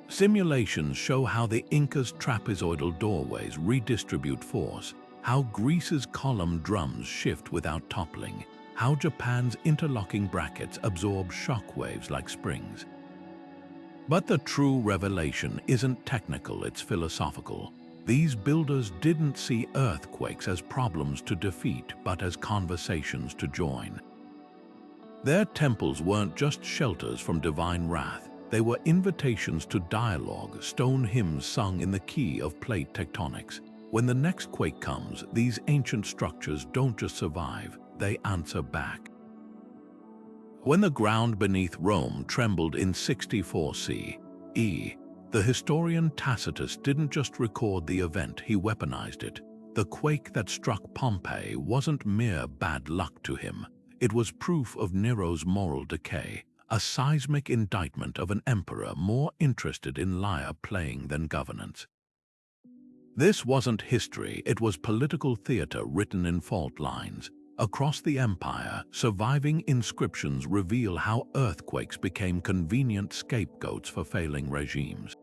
A: Simulations show how the Inca's trapezoidal doorways redistribute force, how Greece's column drums shift without toppling, how Japan's interlocking brackets absorb shock waves like springs. But the true revelation isn't technical, it's philosophical. These builders didn't see earthquakes as problems to defeat, but as conversations to join. Their temples weren't just shelters from divine wrath, they were invitations to dialogue, stone hymns sung in the key of plate tectonics. When the next quake comes, these ancient structures don't just survive, they answer back. When the ground beneath Rome trembled in 64 CE, the historian Tacitus didn't just record the event, he weaponized it. The quake that struck Pompeii wasn't mere bad luck to him. It was proof of Nero's moral decay, a seismic indictment of an emperor more interested in lyre playing than governance. This wasn't history, it was political theater written in fault lines. Across the empire, surviving inscriptions reveal how earthquakes became convenient scapegoats for failing regimes.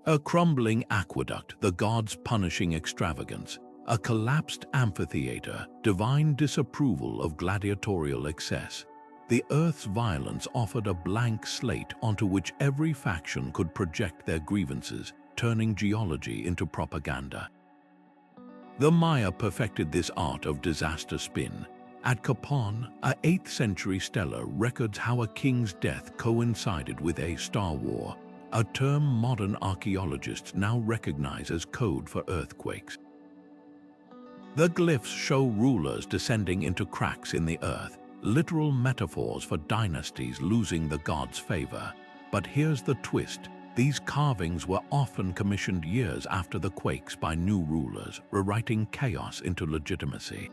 A: A crumbling aqueduct, the gods punishing extravagance. A collapsed amphitheater, divine disapproval of gladiatorial excess. The earth's violence offered a blank slate onto which every faction could project their grievances, turning geology into propaganda. The Maya perfected this art of disaster spin. At Capon, a 8th century stela records how a king's death coincided with a star war, a term modern archaeologists now recognize as code for earthquakes. The glyphs show rulers descending into cracks in the earth, literal metaphors for dynasties losing the gods' favor. But here's the twist. These carvings were often commissioned years after the quakes by new rulers, rewriting chaos into legitimacy.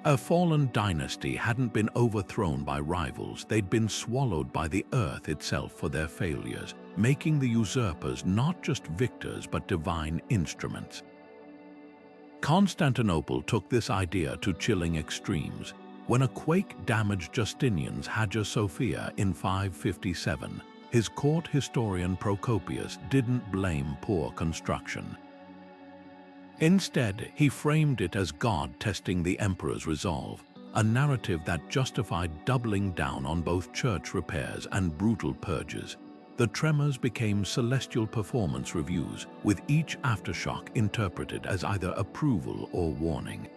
A: A fallen dynasty hadn't been overthrown by rivals, they'd been swallowed by the earth itself for their failures, making the usurpers not just victors but divine instruments. Constantinople took this idea to chilling extremes. When a quake damaged Justinian's Hagia Sophia in 557, his court historian Procopius didn't blame poor construction. Instead, he framed it as God testing the emperor's resolve, a narrative that justified doubling down on both church repairs and brutal purges. The tremors became celestial performance reviews, with each aftershock interpreted as either approval or warning.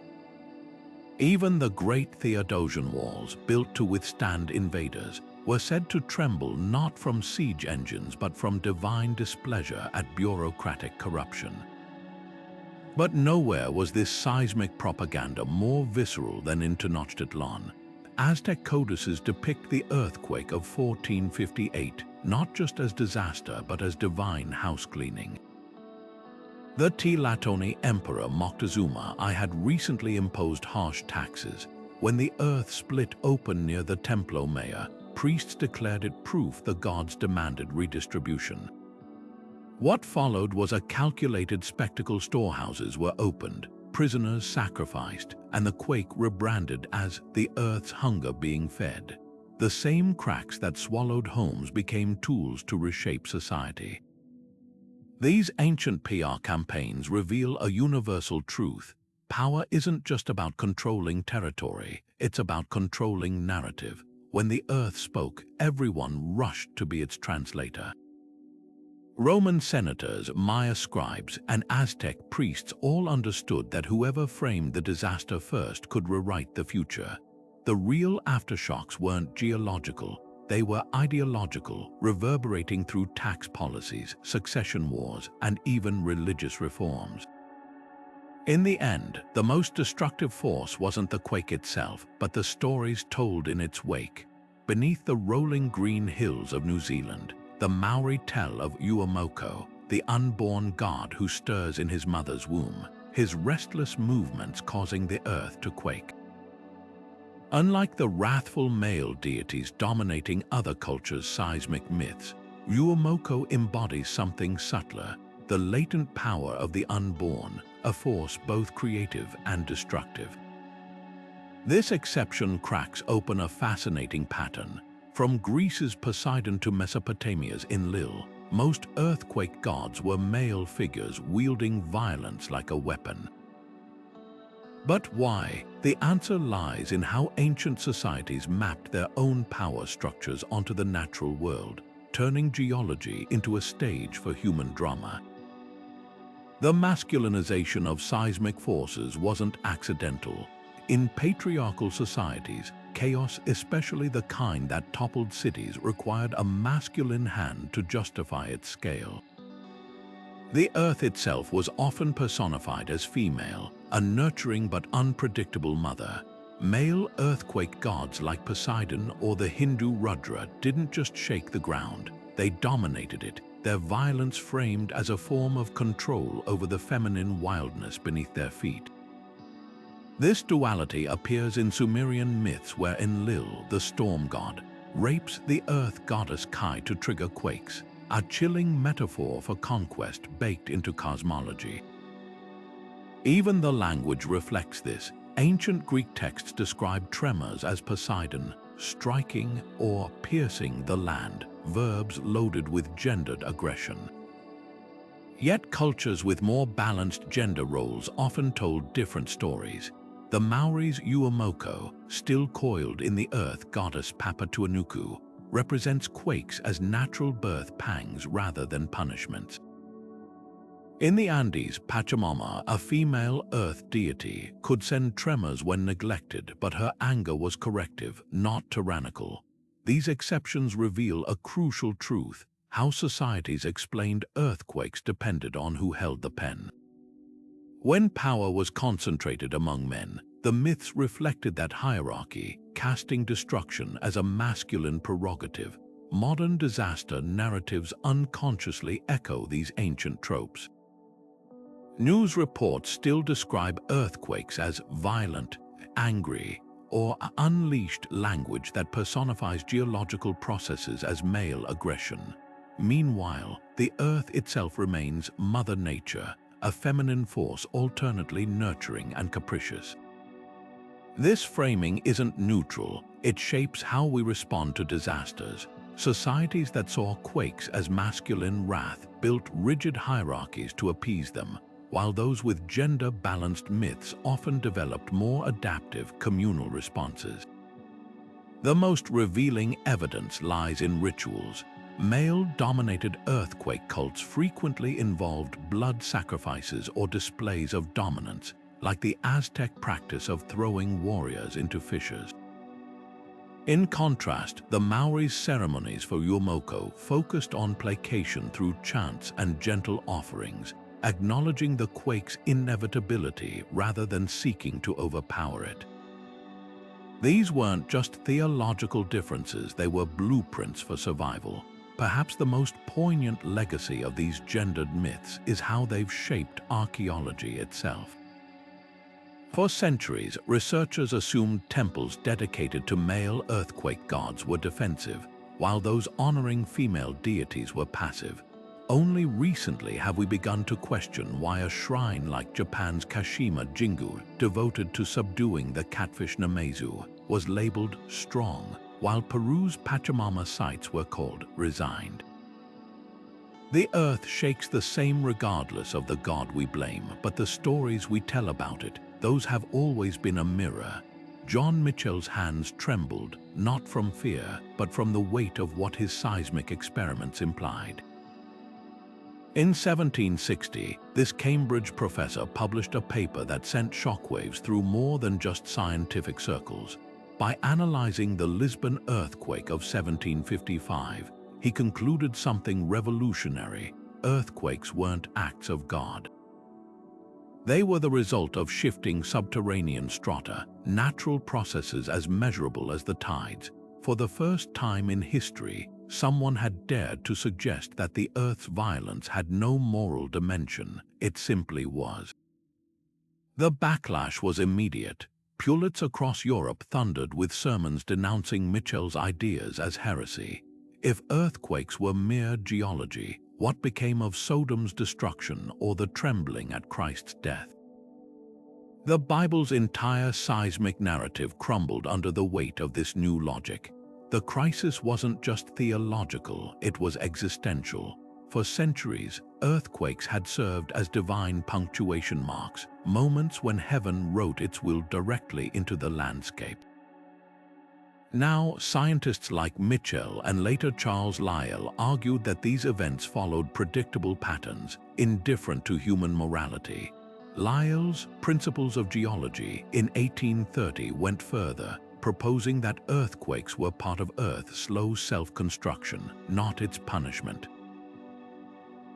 A: Even the great Theodosian walls, built to withstand invaders, were said to tremble not from siege engines but from divine displeasure at bureaucratic corruption. But nowhere was this seismic propaganda more visceral than in Tenochtitlan. Aztec codices depict the earthquake of 1458 not just as disaster but as divine housecleaning. The Tlaloc Emperor Moctezuma I had recently imposed harsh taxes. When the earth split open near the Templo Maya, priests declared it proof the gods demanded redistribution. What followed was a calculated spectacle. Storehouses were opened, prisoners sacrificed, and the quake rebranded as the earth's hunger being fed. The same cracks that swallowed homes became tools to reshape society. These ancient PR campaigns reveal a universal truth. Power isn't just about controlling territory, it's about controlling narrative. When the earth spoke, everyone rushed to be its translator. Roman senators, Maya scribes, and Aztec priests all understood that whoever framed the disaster first could rewrite the future. The real aftershocks weren't geological, they were ideological, reverberating through tax policies, succession wars, and even religious reforms. In the end, the most destructive force wasn't the quake itself, but the stories told in its wake. Beneath the rolling green hills of New Zealand, the Maori tell of Uamoko, the unborn god who stirs in his mother's womb, his restless movements causing the earth to quake. Unlike the wrathful male deities dominating other cultures' seismic myths, Uamoko embodies something subtler, the latent power of the unborn, a force both creative and destructive. This exception cracks open a fascinating pattern. From Greece's Poseidon to Mesopotamia's Enlil, most earthquake gods were male figures wielding violence like a weapon. But why? The answer lies in how ancient societies mapped their own power structures onto the natural world, turning geology into a stage for human drama. The masculinization of seismic forces wasn't accidental. In patriarchal societies, chaos, especially the kind that toppled cities, required a masculine hand to justify its scale. The earth itself was often personified as female, a nurturing but unpredictable mother. Male earthquake gods like Poseidon or the Hindu Rudra didn't just shake the ground, they dominated it, their violence framed as a form of control over the feminine wildness beneath their feet. This duality appears in Sumerian myths where Enlil, the storm god, rapes the earth goddess Kai to trigger quakes, a chilling metaphor for conquest baked into cosmology. Even the language reflects this. Ancient Greek texts describe tremors as Poseidon striking or piercing the land, verbs loaded with gendered aggression. Yet cultures with more balanced gender roles often told different stories. The Maori's Uamoko, still coiled in the earth goddess Perpetuating, represents quakes as natural birth pangs rather than punishments. In the Andes, Pachamama, a female earth deity, could send tremors when neglected, but her anger was corrective, not tyrannical. These exceptions reveal a crucial truth: how societies explained earthquakes depended on who held the pen. When power was concentrated among men, the myths reflected that hierarchy, casting destruction as a masculine prerogative. Modern disaster narratives unconsciously echo these ancient tropes. News reports still describe earthquakes as violent, angry, or unleashed, language that personifies geological processes as male aggression. Meanwhile, the earth itself remains Mother Nature, a feminine force alternately nurturing and capricious. This framing isn't neutral, it shapes how we respond to disasters. Societies that saw quakes as masculine wrath built rigid hierarchies to appease them, while those with gender-balanced myths often developed more adaptive communal responses. The most revealing evidence lies in rituals. Male-dominated earthquake cults frequently involved blood sacrifices or displays of dominance, like the Aztec practice of throwing warriors into fissures. In contrast, the Maori's ceremonies for Uamoko focused on placation through chants and gentle offerings, acknowledging the quake's inevitability rather than seeking to overpower it. These weren't just theological differences, they were blueprints for survival. Perhaps the most poignant legacy of these gendered myths is how they've shaped archaeology itself. For centuries, researchers assumed temples dedicated to male earthquake gods were defensive, while those honoring female deities were passive. Only recently have we begun to question why a shrine like Japan's Kashima Jingu, devoted to subduing the catfish Namesu, was labeled strong, while Peru's Pachamama sites were called resigned. The earth shakes the same regardless of the god we blame, but the stories we tell about it, those have always been a mirror. John Mitchell's hands trembled, not from fear, but from the weight of what his seismic experiments implied. In 1760, this Cambridge professor published a paper that sent shockwaves through more than just scientific circles. By analyzing the Lisbon earthquake of 1755, he concluded something revolutionary: earthquakes weren't acts of God. They were the result of shifting subterranean strata, natural processes as measurable as the tides. For the first time in history, someone had dared to suggest that the Earth's violence had no moral dimension. It simply was. The backlash was immediate. Pulpits across Europe thundered with sermons denouncing Mitchell's ideas as heresy. If earthquakes were mere geology, What became of Sodom's destruction or the trembling at Christ's death? The Bible's entire seismic narrative crumbled under the weight of this new logic. The crisis wasn't just theological, it was existential. For centuries, earthquakes had served as divine punctuation marks, moments when heaven wrote its will directly into the landscape. Now, scientists like Mitchell and later Charles Lyell argued that these events followed predictable patterns, indifferent to human morality. Lyell's Principles of Geology in 1830 went further, proposing that earthquakes were part of Earth's slow self-construction, not its punishment.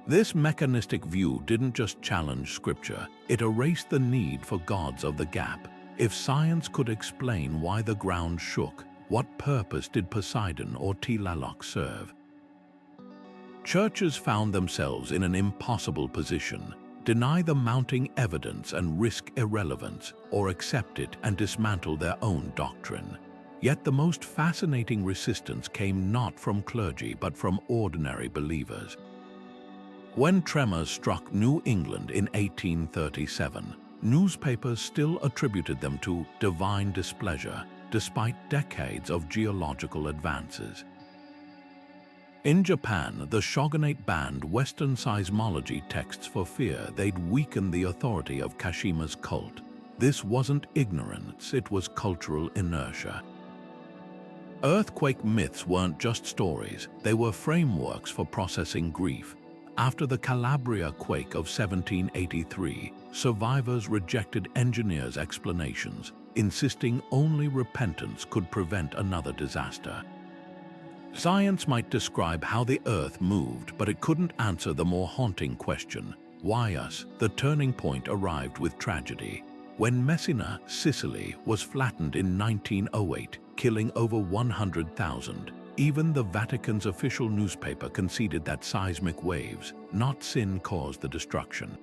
A: This mechanistic view didn't just challenge Scripture, it erased the need for gods of the gap. If science could explain why the ground shook, what purpose did Poseidon or Tlaloc serve? Churches found themselves in an impossible position: deny the mounting evidence and risk irrelevance, or accept it and dismantle their own doctrine. Yet the most fascinating resistance came not from clergy but from ordinary believers. When tremors struck New England in 1837, newspapers still attributed them to divine displeasure, despite decades of geological advances. In Japan, the shogunate banned Western seismology texts for fear they'd weaken the authority of Kashima's cult. This wasn't ignorance, it was cultural inertia. Earthquake myths weren't just stories, they were frameworks for processing grief. After the Calabria quake of 1783, survivors rejected engineers' explanations, insisting only repentance could prevent another disaster. Science might describe how the Earth moved, but it couldn't answer the more haunting question: why us? The turning point arrived with tragedy. When Messina, Sicily, was flattened in 1908, killing over 100,000, even the Vatican's official newspaper conceded that seismic waves, not sin, caused the destruction.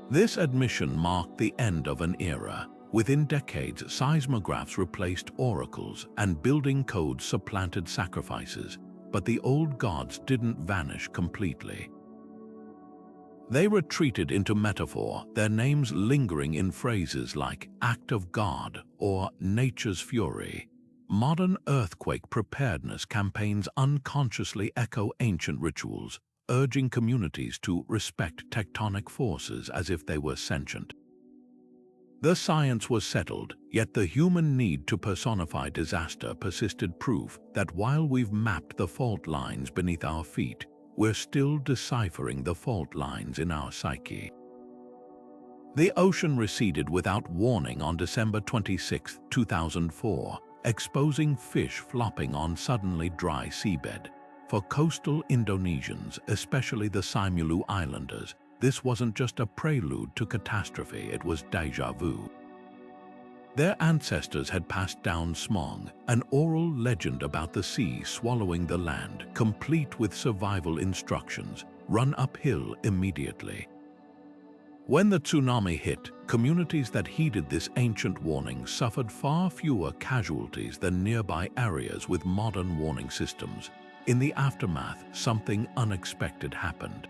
A: This admission marked the end of an era. Within decades, seismographs replaced oracles and building codes supplanted sacrifices, but the old gods didn't vanish completely. They retreated into metaphor, their names lingering in phrases like act of God or nature's fury. Modern earthquake preparedness campaigns unconsciously echo ancient rituals, urging communities to respect tectonic forces as if they were sentient. The science was settled, yet the human need to personify disaster persisted, proof that while we've mapped the fault lines beneath our feet, we're still deciphering the fault lines in our psyche. The ocean receded without warning on December 26, 2004, exposing fish flopping on suddenly dry seabed. For coastal Indonesians, especially the Simulu Islanders, this wasn't just a prelude to catastrophe, it was déjà vu. Their ancestors had passed down smog, an oral legend about the sea swallowing the land, complete with survival instructions: run uphill immediately. When the tsunami hit, communities that heeded this ancient warning suffered far fewer casualties than nearby areas with modern warning systems. In the aftermath, something unexpected happened.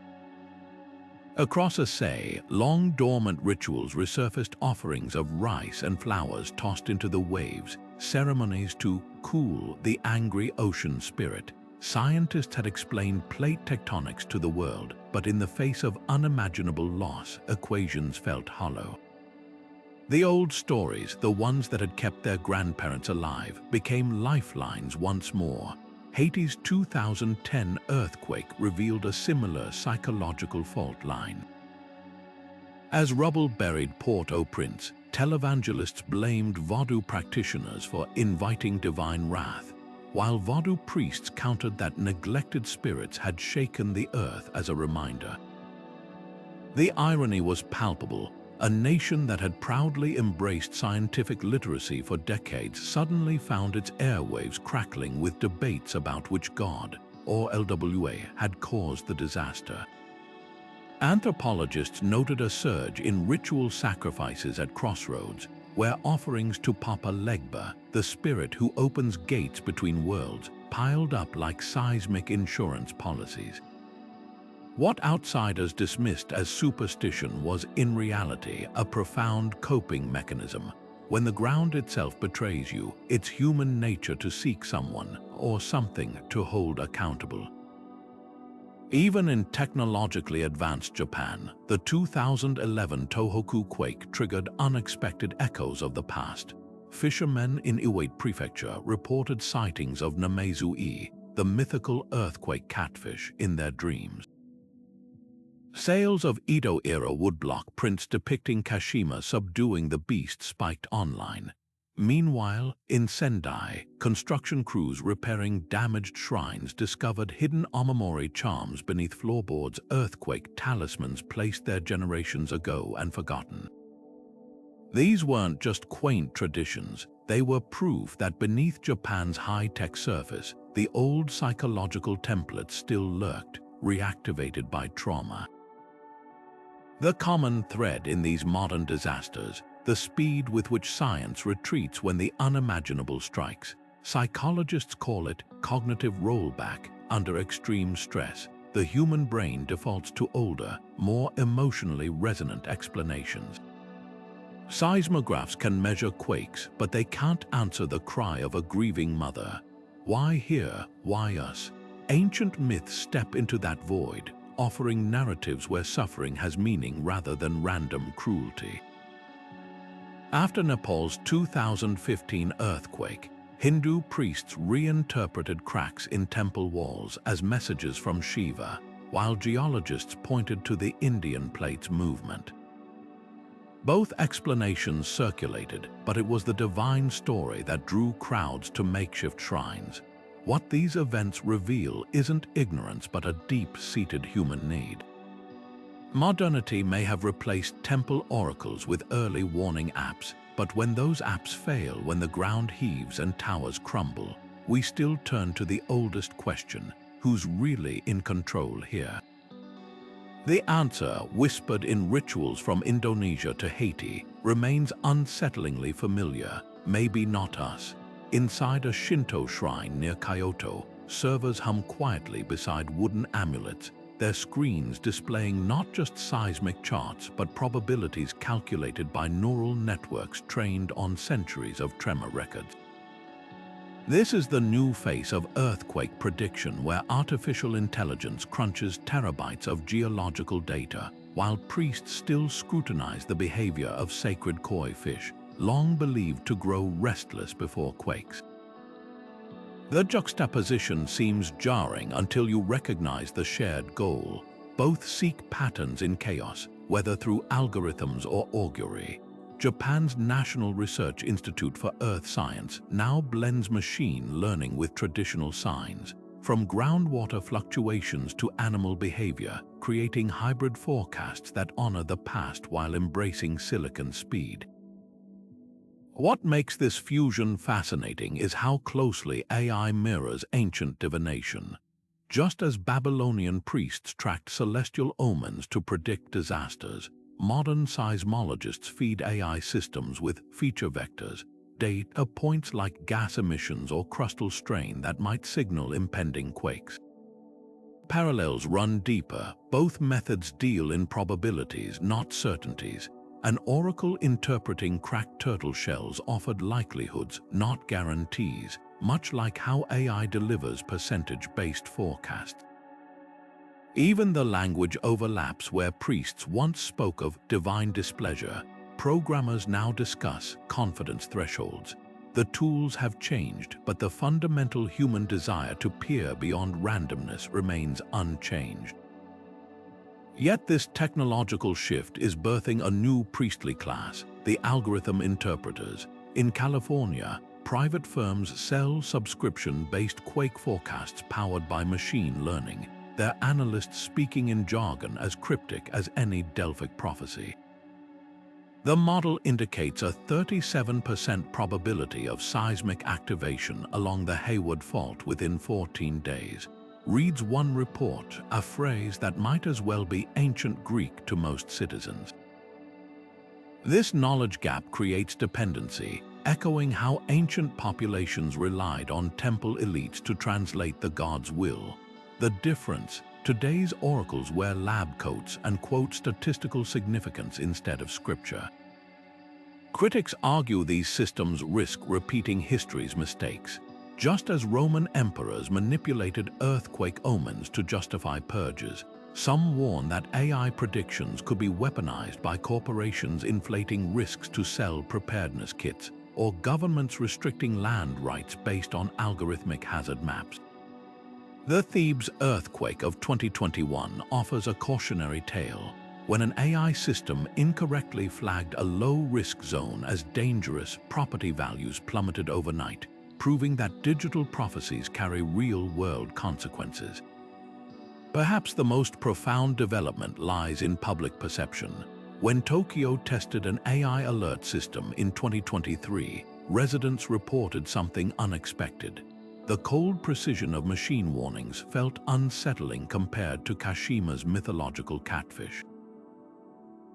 A: Across Aceh, long-dormant rituals resurfaced: offerings of rice and flowers tossed into the waves, ceremonies to cool the angry ocean spirit. Scientists had explained plate tectonics to the world, but in the face of unimaginable loss, equations felt hollow. The old stories, the ones that had kept their grandparents alive, became lifelines once more. Haiti's 2010 earthquake revealed a similar psychological fault line. As rubble buried Port-au-Prince, televangelists blamed Vodou practitioners for inviting divine wrath, while Vodou priests countered that neglected spirits had shaken the earth as a reminder. The irony was palpable. A nation that had proudly embraced scientific literacy for decades suddenly found its airwaves crackling with debates about which god, or LWA, had caused the disaster. Anthropologists noted a surge in ritual sacrifices at crossroads, where offerings to Papa Legba, the spirit who opens gates between worlds, piled up like seismic insurance policies. What outsiders dismissed as superstition was in reality a profound coping mechanism. When the ground itself betrays you, it's human nature to seek someone or something to hold accountable. Even in technologically advanced Japan, the 2011 Tohoku quake triggered unexpected echoes of the past. Fishermen in Iwate Prefecture reported sightings of Namesu, the mythical earthquake catfish, in their dreams. Sales of Edo-era woodblock prints depicting Kashima subduing the beast spiked online. Meanwhile, in Sendai, construction crews repairing damaged shrines discovered hidden Omamori charms beneath floorboards earthquake talismans placed there generations ago and forgotten. These weren't just quaint traditions, they were proof that beneath Japan's high-tech surface, the old psychological templates still lurked, reactivated by trauma. The common thread in these modern disasters, the speed with which science retreats when the unimaginable strikes. Psychologists call it cognitive rollback. Under extreme stress, the human brain defaults to older, more emotionally resonant explanations. Seismographs can measure quakes, but they can't answer the cry of a grieving mother. Why here? Why us? Ancient myths step into that void, offering narratives where suffering has meaning rather than random cruelty. After Nepal's 2015 earthquake, Hindu priests reinterpreted cracks in temple walls as messages from Shiva, while geologists pointed to the Indian plate's movement. Both explanations circulated, but it was the divine story that drew crowds to makeshift shrines. What these events reveal isn't ignorance but a deep-seated human need. Modernity may have replaced temple oracles with early warning apps, but when those apps fail, when the ground heaves and towers crumble, we still turn to the oldest question: who's really in control here? The answer, whispered in rituals from Indonesia to Haiti, remains unsettlingly familiar. Maybe not us. Inside a Shinto shrine near Kyoto, servers hum quietly beside wooden amulets, their screens displaying not just seismic charts but probabilities calculated by neural networks trained on centuries of tremor records. This is the new face of earthquake prediction, where artificial intelligence crunches terabytes of geological data, while priests still scrutinize the behavior of sacred koi fish, long believed to grow restless before quakes. The juxtaposition seems jarring until you recognize the shared goal. Both seek patterns in chaos, whether through algorithms or augury. Japan's National Research Institute for Earth Science now blends machine learning with traditional signs, from groundwater fluctuations to animal behavior, creating hybrid forecasts that honor the past while embracing silicon speed. What makes this fusion fascinating is how closely AI mirrors ancient divination. Just as Babylonian priests tracked celestial omens to predict disasters, modern seismologists feed AI systems with feature vectors, data points like gas emissions or crustal strain that might signal impending quakes. Parallels run deeper. Both methods deal in probabilities, not certainties. An oracle interpreting cracked turtle shells offered likelihoods, not guarantees, much like how AI delivers percentage-based forecasts. Even the language overlaps. Where priests once spoke of divine displeasure, programmers now discuss confidence thresholds. The tools have changed, but the fundamental human desire to peer beyond randomness remains unchanged. Yet this technological shift is birthing a new priestly class, the algorithm interpreters. In California, private firms sell subscription-based quake forecasts powered by machine learning, their analysts speaking in jargon as cryptic as any Delphic prophecy. The model indicates a 37% probability of seismic activation along the Hayward Fault within 14 days. Reads one report, a phrase that might as well be ancient Greek to most citizens. This knowledge gap creates dependency, echoing how ancient populations relied on temple elites to translate the gods' will. The difference, Today's oracles wear lab coats and quote statistical significance instead of scripture. Critics argue these systems risk repeating history's mistakes. Just as Roman emperors manipulated earthquake omens to justify purges, some warn that AI predictions could be weaponized by corporations inflating risks to sell preparedness kits, or governments restricting land rights based on algorithmic hazard maps. The Thebes earthquake of 2021 offers a cautionary tale. When an AI system incorrectly flagged a low-risk zone as dangerous, property values plummeted overnight, proving that digital prophecies carry real-world consequences. Perhaps the most profound development lies in public perception. When Tokyo tested an AI alert system in 2023, residents reported something unexpected. The cold precision of machine warnings felt unsettling compared to Kashima's mythological catfish.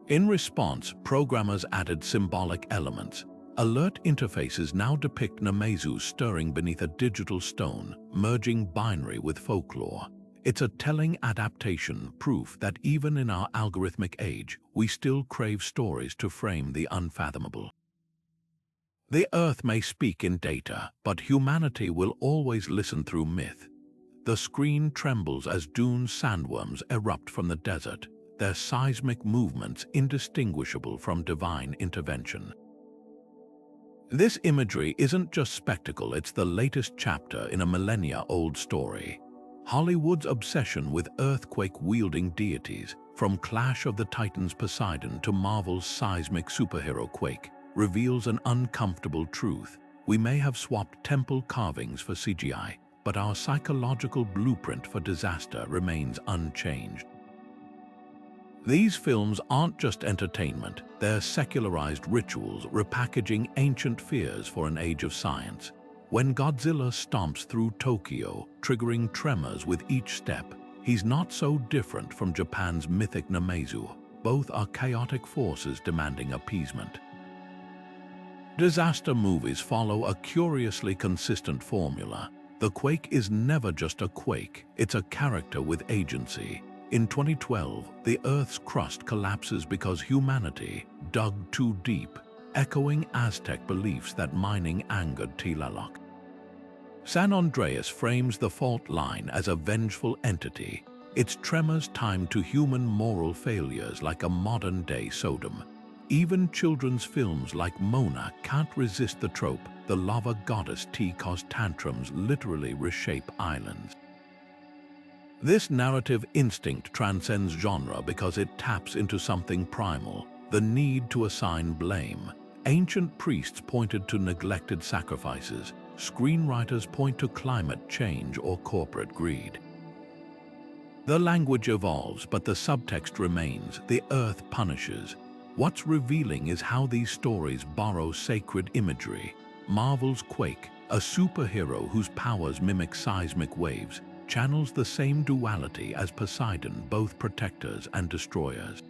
A: In response, programmers added symbolic elements. Alert interfaces now depict Namesu stirring beneath a digital stone, merging binary with folklore. It's a telling adaptation, proof that even in our algorithmic age, we still crave stories to frame the unfathomable. The Earth may speak in data, but humanity will always listen through myth. The screen trembles as dune sandworms erupt from the desert, their seismic movements indistinguishable from divine intervention. This imagery isn't just spectacle, it's the latest chapter in a millennia-old story. Hollywood's obsession with earthquake-wielding deities, from Clash of the Titans Poseidon to Marvel's seismic superhero Quake, reveals an uncomfortable truth. We may have swapped temple carvings for CGI, but our psychological blueprint for disaster remains unchanged. These films aren't just entertainment, they're secularized rituals repackaging ancient fears for an age of science. When Godzilla stomps through Tokyo, triggering tremors with each step, he's not so different from Japan's mythic Namesu. Both are chaotic forces demanding appeasement. Disaster movies follow a curiously consistent formula. The quake is never just a quake, it's a character with agency. In 2012, the Earth's crust collapses because humanity dug too deep, echoing Aztec beliefs that mining angered Tlaloc. San Andreas frames the fault line as a vengeful entity, its tremors timed to human moral failures like a modern-day Sodom. Even children's films like Mona can't resist the trope, the lava goddess caused tantrums literally reshape islands. This narrative instinct transcends genre because it taps into something primal, the need to assign blame. Ancient priests pointed to neglected sacrifices. Screenwriters point to climate change or corporate greed. The language evolves, but the subtext remains. The Earth punishes. What's revealing is how these stories borrow sacred imagery. Marvel's Quake, a superhero whose powers mimic seismic waves, channels the same duality as Poseidon, both protectors and destroyers.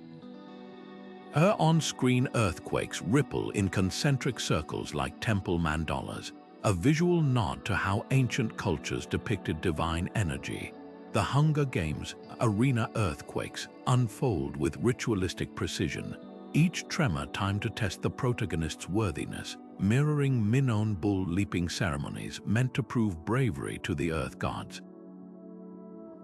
A: Her on-screen earthquakes ripple in concentric circles like temple mandalas, a visual nod to how ancient cultures depicted divine energy. The Hunger Games' arena earthquakes unfold with ritualistic precision, each tremor timed to test the protagonist's worthiness, mirroring Minone bull leaping ceremonies meant to prove bravery to the earth gods.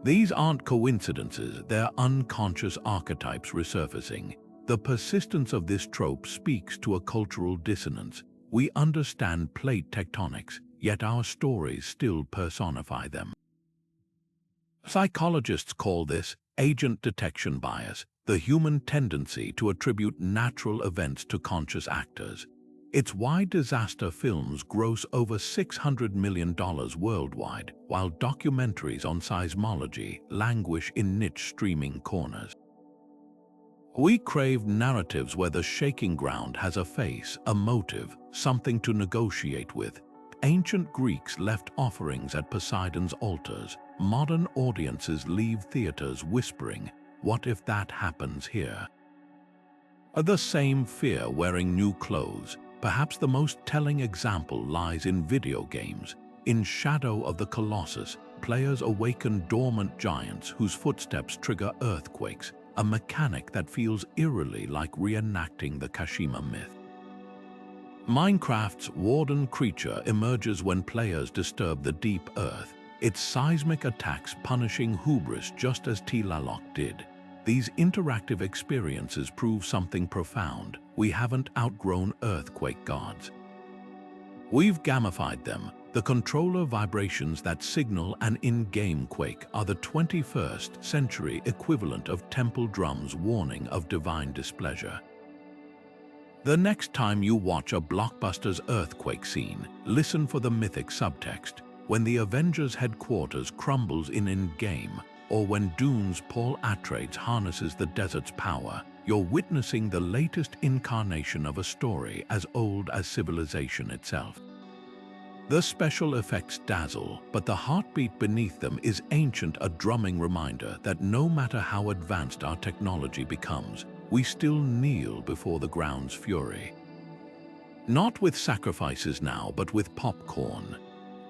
A: These aren't coincidences, they're unconscious archetypes resurfacing. The persistence of this trope speaks to a cultural dissonance. We understand plate tectonics, yet our stories still personify them. Psychologists call this agent detection bias, the human tendency to attribute natural events to conscious actors. It's why disaster films gross over $600 million worldwide, while documentaries on seismology languish in niche streaming corners. We crave narratives where the shaking ground has a face, a motive, something to negotiate with. Ancient Greeks left offerings at Poseidon's altars. Modern audiences leave theaters whispering, "What if that happens here?" The same fear wearing new clothes. Perhaps the most telling example lies in video games. In Shadow of the Colossus, players awaken dormant giants whose footsteps trigger earthquakes, a mechanic that feels eerily like reenacting the Kashima myth. Minecraft's warden creature emerges when players disturb the deep earth, its seismic attacks punishing hubris just as Tlaloc did. These interactive experiences prove something profound: we haven't outgrown earthquake gods. We've gamified them. The controller vibrations that signal an in-game quake are the 21st century equivalent of temple drums warning of divine displeasure. The next time you watch a blockbuster's earthquake scene, listen for the mythic subtext. When the Avengers' headquarters crumbles in-game, or when Dune's Paul Atreides harnesses the desert's power, you're witnessing the latest incarnation of a story as old as civilization itself. The special effects dazzle, but the heartbeat beneath them is ancient, a drumming reminder that no matter how advanced our technology becomes, we still kneel before the ground's fury. Not with sacrifices now, but with popcorn.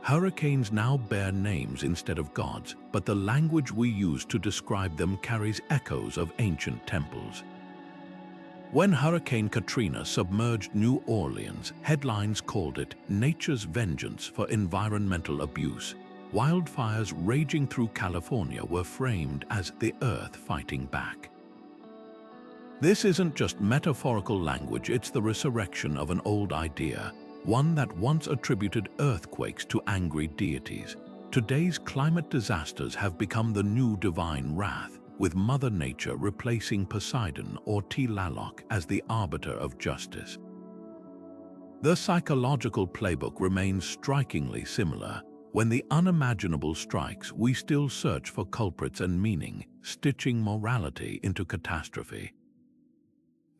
A: Hurricanes now bear names instead of gods, but the language we use to describe them carries echoes of ancient temples. When Hurricane Katrina submerged New Orleans, headlines called it nature's vengeance for environmental abuse. Wildfires raging through California were framed as the earth fighting back. This isn't just metaphorical language, it's the resurrection of an old idea, one that once attributed earthquakes to angry deities. Today's climate disasters have become the new divine wrath, with Mother Nature replacing Poseidon or Tlaloc as the arbiter of justice. The psychological playbook remains strikingly similar. When the unimaginable strikes, we still search for culprits and meaning, stitching morality into catastrophe.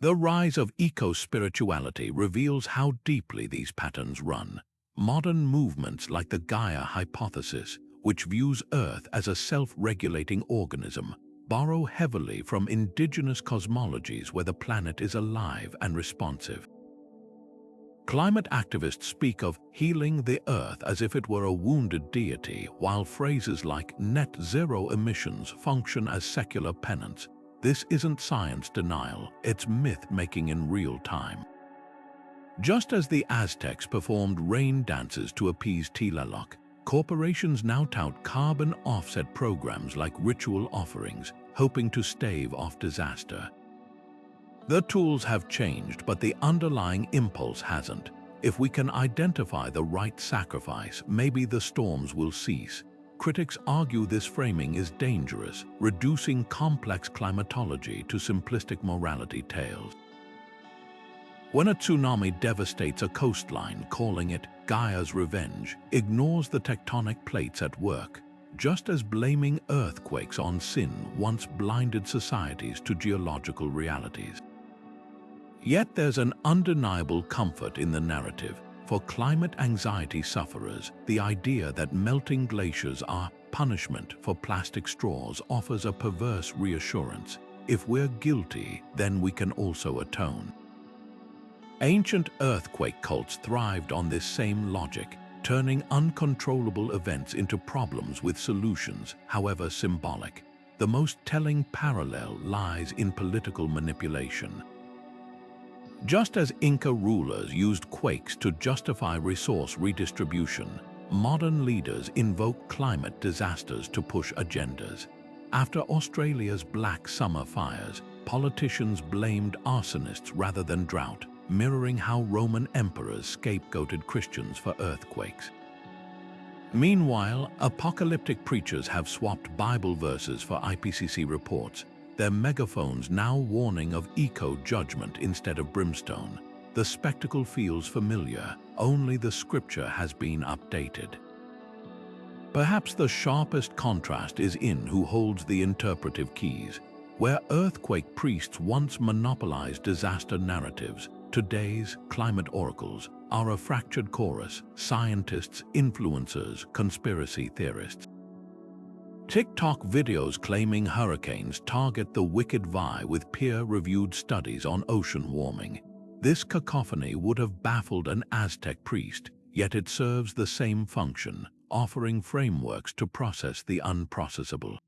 A: The rise of eco-spirituality reveals how deeply these patterns run. Modern movements like the Gaia hypothesis, which views Earth as a self-regulating organism, borrow heavily from indigenous cosmologies where the planet is alive and responsive. Climate activists speak of healing the Earth as if it were a wounded deity, while phrases like net zero emissions function as secular penance. This isn't science denial, it's myth-making in real time. Just as the Aztecs performed rain dances to appease Tlaloc, corporations now tout carbon offset programs like ritual offerings, hoping to stave off disaster. The tools have changed, but the underlying impulse hasn't. If we can identify the right sacrifice, maybe the storms will cease. Critics argue this framing is dangerous, reducing complex climatology to simplistic morality tales. When a tsunami devastates a coastline, calling it Gaia's revenge ignores the tectonic plates at work, just as blaming earthquakes on sin once blinded societies to geological realities. Yet there's an undeniable comfort in the narrative. For climate anxiety sufferers, the idea that melting glaciers are punishment for plastic straws offers a perverse reassurance. If we're guilty, then we can also atone. Ancient earthquake cults thrived on this same logic, turning uncontrollable events into problems with solutions, however symbolic. The most telling parallel lies in political manipulation. Just as Inca rulers used quakes to justify resource redistribution, modern leaders invoke climate disasters to push agendas. After Australia's Black Summer fires, politicians blamed arsonists rather than drought, mirroring how Roman emperors scapegoated Christians for earthquakes. Meanwhile, apocalyptic preachers have swapped Bible verses for IPCC reports, their megaphones now warning of eco-judgment instead of brimstone. The spectacle feels familiar, only the scripture has been updated. Perhaps the sharpest contrast is in who holds the interpretive keys. Where earthquake priests once monopolized disaster narratives, today's climate oracles are a fractured chorus: scientists, influencers, conspiracy theorists. TikTok videos claiming hurricanes target the wicked vi with peer-reviewed studies on ocean warming. This cacophony would have baffled an Aztec priest, yet it serves the same function: offering frameworks to process the unprocessable.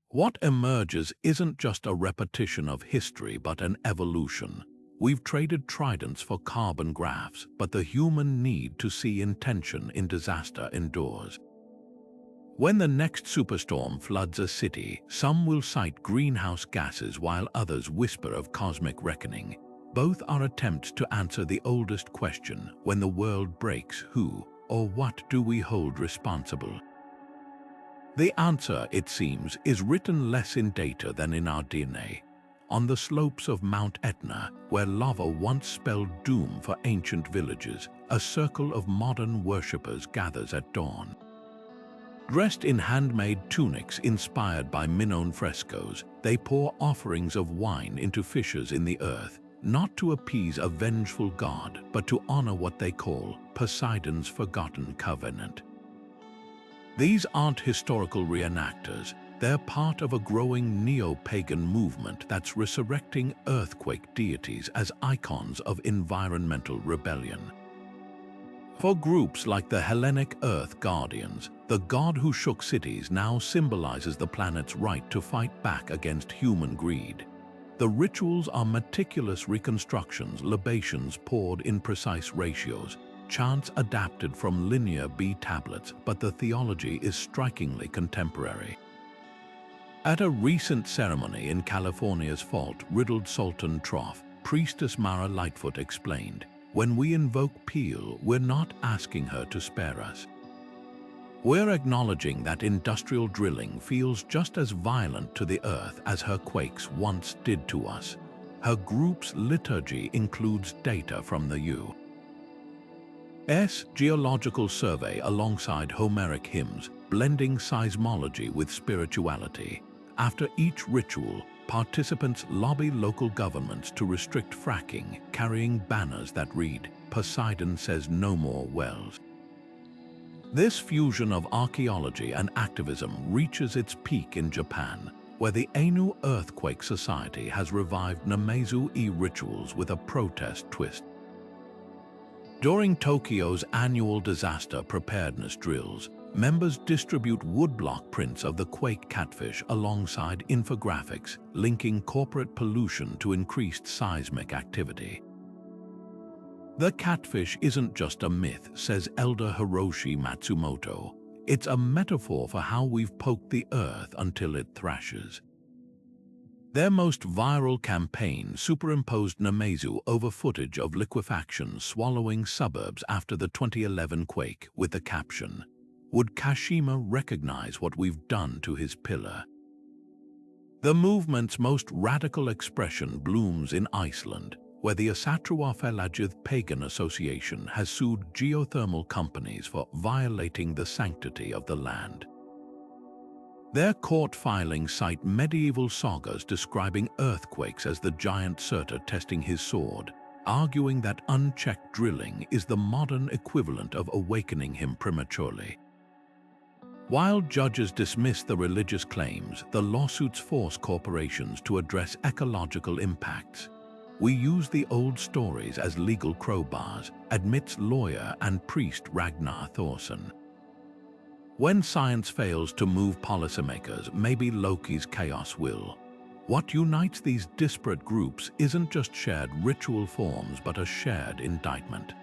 A: What emerges isn't just a repetition of history but an evolution. We've traded tridents for carbon graphs, but the human need to see intention in disaster endures. When the next superstorm floods a city, some will cite greenhouse gases while others whisper of cosmic reckoning. Both are attempts to answer the oldest question: when the world breaks, who or what do we hold responsible? The answer, it seems, is written less in data than in our DNA. On the slopes of Mount Etna, where lava once spelled doom for ancient villages, a circle of modern worshippers gathers at dawn. Dressed in handmade tunics inspired by Minoan frescoes, they pour offerings of wine into fissures in the earth, not to appease a vengeful god, but to honor what they call Poseidon's forgotten covenant. These aren't historical reenactors. They're part of a growing Neo-Pagan movement that's resurrecting earthquake deities as icons of environmental rebellion. For groups like the Hellenic Earth Guardians, the god who shook cities now symbolizes the planet's right to fight back against human greed. The rituals are meticulous reconstructions, libations poured in precise ratios, chants adapted from linear B tablets, but the theology is strikingly contemporary. At a recent ceremony in California's fault-riddled Salton Trough, Priestess Mara Lightfoot explained, "When we invoke Peel, we're not asking her to spare us. We're acknowledging that industrial drilling feels just as violent to the earth as her quakes once did to us." Her group's liturgy includes data from the U.S. Geological Survey alongside Homeric hymns, blending seismology with spirituality. After each ritual, participants lobby local governments to restrict fracking, carrying banners that read, "Poseidon says no more wells." This fusion of archaeology and activism reaches its peak in Japan, where the Ainu Earthquake Society has revived Namesu-e rituals with a protest twist. During Tokyo's annual disaster preparedness drills, members distribute woodblock prints of the quake catfish alongside infographics linking corporate pollution to increased seismic activity. The catfish isn't just a myth, says Elder Hiroshi Matsumoto. It's a metaphor for how we've poked the earth until it thrashes. Their most viral campaign superimposed Namesu over footage of liquefaction swallowing suburbs after the 2011 quake with the caption, "Would Kashima recognize what we've done to his pillar?" The movement's most radical expression blooms in Iceland, where the Asatruafelagith Pagan Association has sued geothermal companies for violating the sanctity of the land. Their court filings cite medieval sagas describing earthquakes as the giant Surtur testing his sword, arguing that unchecked drilling is the modern equivalent of awakening him prematurely. While judges dismiss the religious claims, the lawsuits force corporations to address ecological impacts. "We use the old stories as legal crowbars," admits lawyer and priest Ragnar Thorson. When science fails to move policymakers, maybe Loki's chaos will. What unites these disparate groups isn't just shared ritual forms but a shared indictment.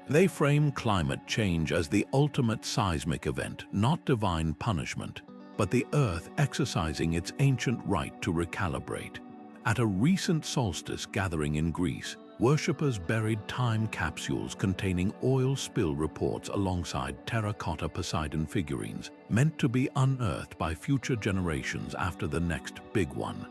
A: They frame climate change as the ultimate seismic event, not divine punishment, but the Earth exercising its ancient right to recalibrate. At a recent solstice gathering in Greece, worshippers buried time capsules containing oil spill reports alongside terracotta Poseidon figurines, meant to be unearthed by future generations after the next big one.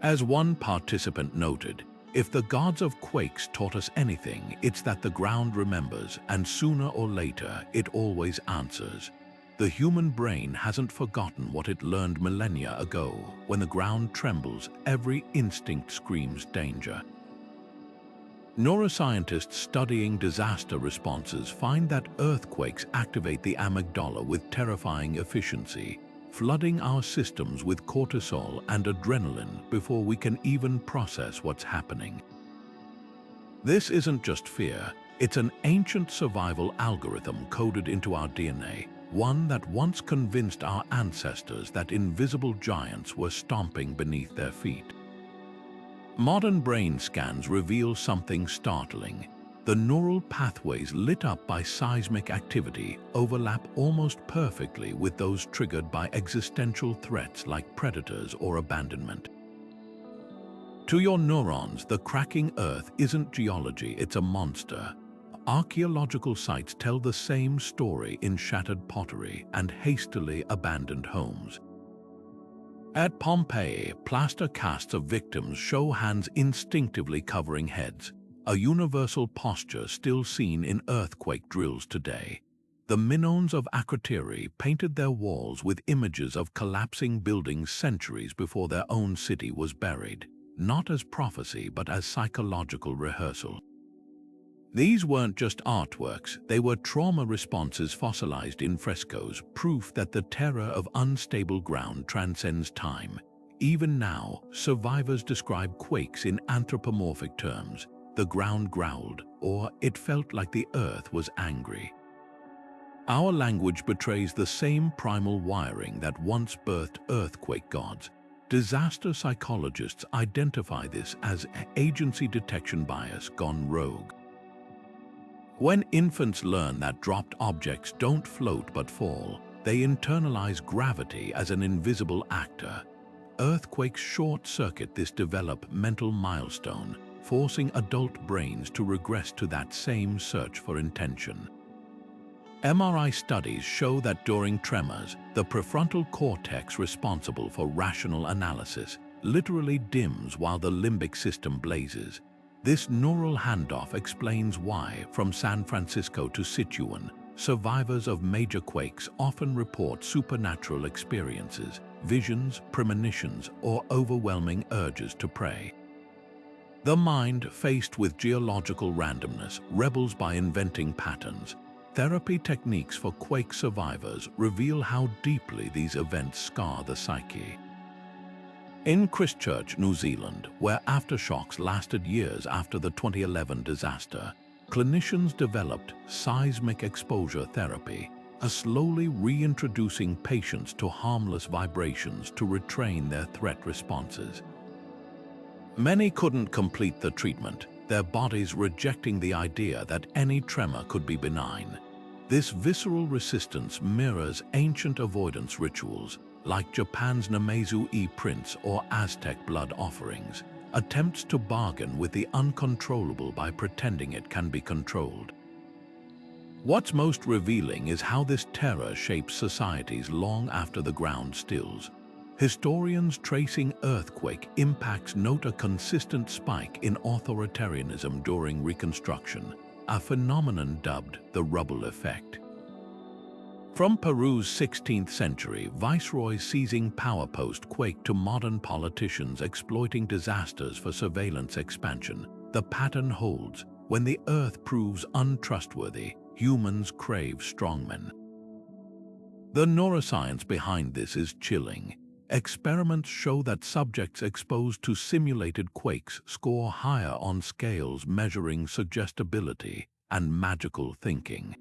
A: As one participant noted, "If the gods of quakes taught us anything, it's that the ground remembers, and sooner or later, it always answers." The human brain hasn't forgotten what it learned millennia ago. When the ground trembles, every instinct screams danger. Neuroscientists studying disaster responses find that earthquakes activate the amygdala with terrifying efficiency, flooding our systems with cortisol and adrenaline before we can even process what's happening. This isn't just fear, It's an ancient survival algorithm coded into our DNA, one that once convinced our ancestors that invisible giants were stomping beneath their feet. Modern brain scans reveal something startling. The neural pathways lit up by seismic activity overlap almost perfectly with those triggered by existential threats like predators or abandonment. To your neurons, the cracking earth isn't geology, it's a monster. Archaeological sites tell the same story in shattered pottery and hastily abandoned homes. At Pompeii, plaster casts of victims show hands instinctively covering heads, a universal posture still seen in earthquake drills today. The Minoans of Akrotiri painted their walls with images of collapsing buildings centuries before their own city was buried, not as prophecy but as psychological rehearsal. These weren't just artworks, they were trauma responses fossilized in frescoes, proof that the terror of unstable ground transcends time. Even now, survivors describe quakes in anthropomorphic terms. The ground growled, or it felt like the earth was angry. Our language betrays the same primal wiring that once birthed earthquake gods. Disaster psychologists identify this as agency detection bias gone rogue. When infants learn that dropped objects don't float but fall, they internalize gravity as an invisible actor. Earthquakes short-circuit this developmental milestone, forcing adult brains to regress to that same search for intention. MRI studies show that during tremors, the prefrontal cortex responsible for rational analysis literally dims while the limbic system blazes. This neural handoff explains why, from San Francisco to Sichuan, survivors of major quakes often report supernatural experiences, visions, premonitions, or overwhelming urges to pray. The mind, faced with geological randomness, rebels by inventing patterns. Therapy techniques for quake survivors reveal how deeply these events scar the psyche. In Christchurch, New Zealand, where aftershocks lasted years after the 2011 disaster, clinicians developed seismic exposure therapy, a slowly reintroducing patients to harmless vibrations to retrain their threat responses. Many couldn't complete the treatment, their bodies rejecting the idea that any tremor could be benign. This visceral resistance mirrors ancient avoidance rituals, like Japan's Namesu prints or Aztec blood offerings, attempts to bargain with the uncontrollable by pretending it can be controlled. What's most revealing is how this terror shapes societies long after the ground stills. Historians tracing earthquake impacts note a consistent spike in authoritarianism during Reconstruction, a phenomenon dubbed the rubble effect. From Peru's 16th century viceroys seizing power post-quake to modern politicians exploiting disasters for surveillance expansion, the pattern holds. When the earth proves untrustworthy, humans crave strongmen. The neuroscience behind this is chilling. Experiments show that subjects exposed to simulated quakes score higher on scales measuring suggestibility and magical thinking.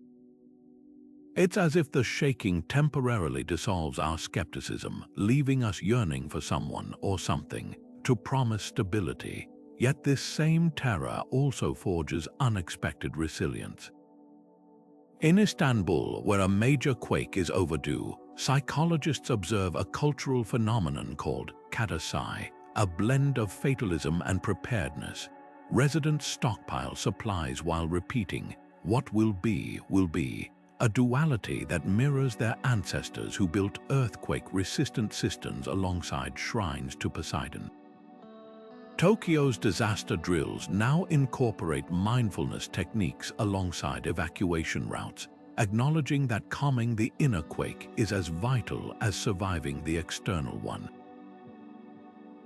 A: It's as if the shaking temporarily dissolves our skepticism, leaving us yearning for someone or something to promise stability. Yet this same terror also forges unexpected resilience. In Istanbul, where a major quake is overdue, psychologists observe a cultural phenomenon called catfish, a blend of fatalism and preparedness. Residents stockpile supplies while repeating, "What will be, a duality that mirrors their ancestors who built earthquake-resistant systems alongside shrines to Poseidon. Tokyo's disaster drills now incorporate mindfulness techniques alongside evacuation routes, acknowledging that calming the inner quake is as vital as surviving the external one.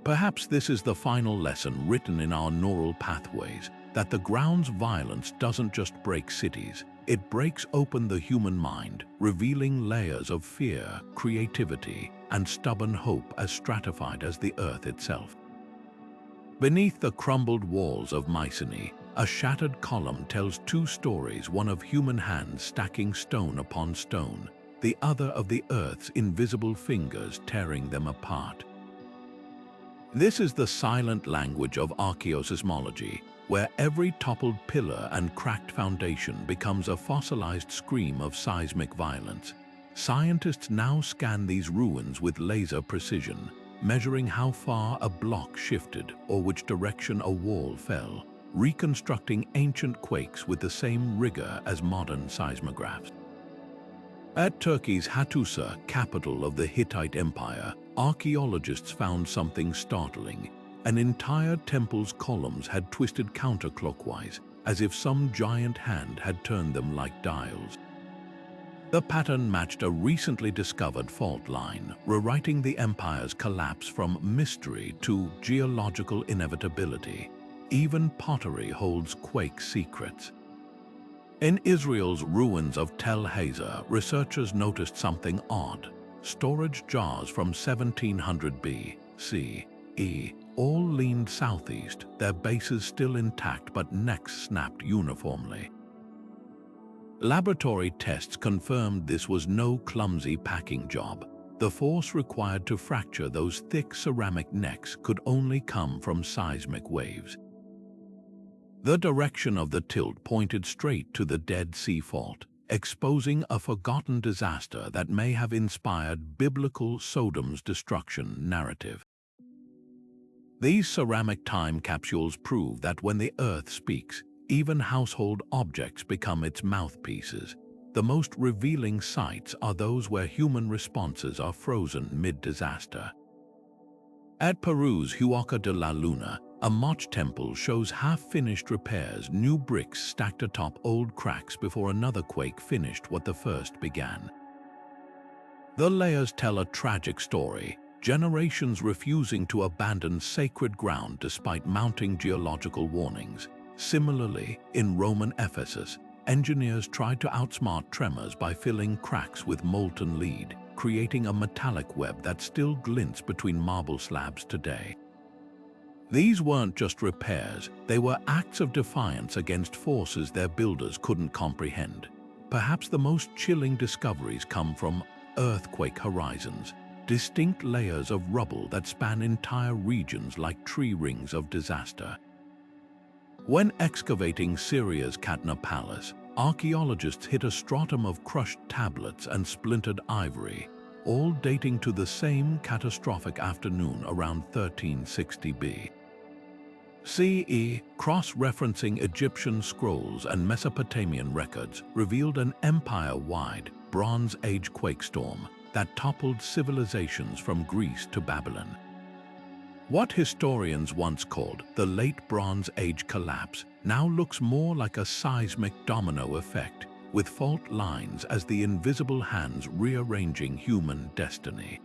A: Perhaps this is the final lesson written in our neural pathways, that the ground's violence doesn't just break cities, it breaks open the human mind, revealing layers of fear, creativity, and stubborn hope as stratified as the earth itself. Beneath the crumbled walls of Mycenae, A shattered column tells two stories, one of human hands stacking stone upon stone, the other of the Earth's invisible fingers tearing them apart. This is the silent language of archaeoseismology, where every toppled pillar and cracked foundation becomes a fossilized scream of seismic violence. Scientists now scan these ruins with laser precision, measuring how far a block shifted or which direction a wall fell, reconstructing ancient quakes with the same rigor as modern seismographs. At Turkey's Hattusa, capital of the Hittite Empire, archaeologists found something startling. An entire temple's columns had twisted counterclockwise, as if some giant hand had turned them like dials. The pattern matched a recently discovered fault line, rewriting the empire's collapse from mystery to geological inevitability. Even pottery holds quake secrets. In Israel's ruins of Tel Hazer, researchers noticed something odd. Storage jars from 1700 B.C.E. all leaned southeast, their bases still intact but necks snapped uniformly. Laboratory tests confirmed this was no clumsy packing job. The force required to fracture those thick ceramic necks could only come from seismic waves. The direction of the tilt pointed straight to the Dead Sea Fault, exposing a forgotten disaster that may have inspired biblical Sodom's destruction narrative. These ceramic time capsules prove that when the Earth speaks, even household objects become its mouthpieces. The most revealing sights are those where human responses are frozen mid-disaster. At Peru's Huaca de la Luna, a Moch temple shows half-finished repairs, new bricks stacked atop old cracks before another quake finished what the first began. The layers tell a tragic story, generations refusing to abandon sacred ground despite mounting geological warnings. Similarly, in Roman Ephesus, engineers tried to outsmart tremors by filling cracks with molten lead, creating a metallic web that still glints between marble slabs today. These weren't just repairs, they were acts of defiance against forces their builders couldn't comprehend. Perhaps the most chilling discoveries come from earthquake horizons, distinct layers of rubble that span entire regions like tree rings of disaster. When excavating Syria's Katna Palace, archaeologists hit a stratum of crushed tablets and splintered ivory, all dating to the same catastrophic afternoon around 1360 B.C.E. Cross-referencing Egyptian scrolls and Mesopotamian records revealed an empire-wide Bronze Age quake storm that toppled civilizations from Greece to Babylon. What historians once called the Late Bronze Age collapse now looks more like a seismic domino effect, with fault lines as the invisible hands rearranging human destiny.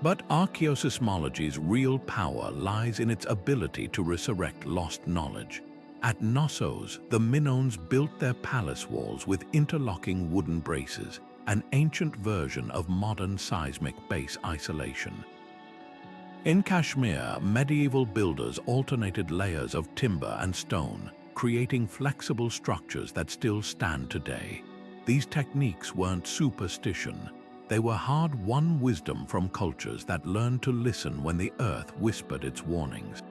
A: But archaeoseismology's real power lies in its ability to resurrect lost knowledge. At Knossos, the Minoans built their palace walls with interlocking wooden braces, an ancient version of modern seismic base isolation. In Kashmir, medieval builders alternated layers of timber and stone, creating flexible structures that still stand today. These techniques weren't superstition. They were hard-won wisdom from cultures that learned to listen when the earth whispered its warnings.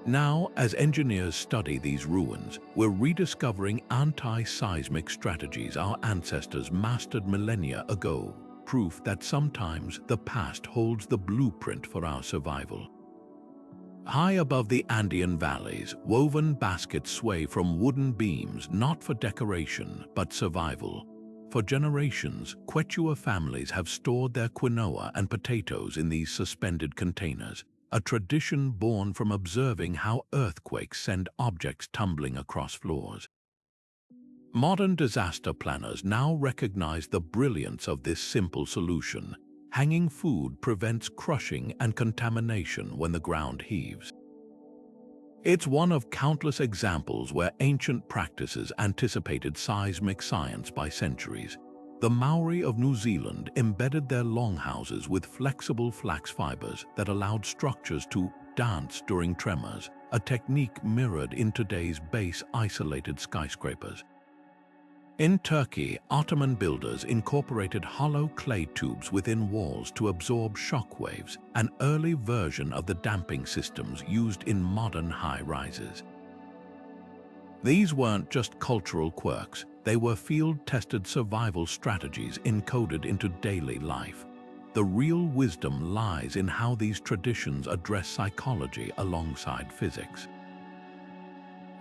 A: Now, as engineers study these ruins, we're rediscovering anti-seismic strategies our ancestors mastered millennia ago, proof that sometimes the past holds the blueprint for our survival. High above the Andean valleys, woven baskets sway from wooden beams not for decoration but survival. For generations, Quechua families have stored their quinoa and potatoes in these suspended containers, a tradition born from observing how earthquakes send objects tumbling across floors. Modern disaster planners now recognize the brilliance of this simple solution. Hanging food prevents crushing and contamination when the ground heaves. It's one of countless examples where ancient practices anticipated seismic science by centuries. The Maori of New Zealand embedded their longhouses with flexible flax fibers that allowed structures to dance during tremors, a technique mirrored in today's base-isolated skyscrapers. In Turkey, Ottoman builders incorporated hollow clay tubes within walls to absorb shock waves, an early version of the damping systems used in modern high-rises. These weren't just cultural quirks, they were field-tested survival strategies encoded into daily life. The real wisdom lies in how these traditions address psychology alongside physics.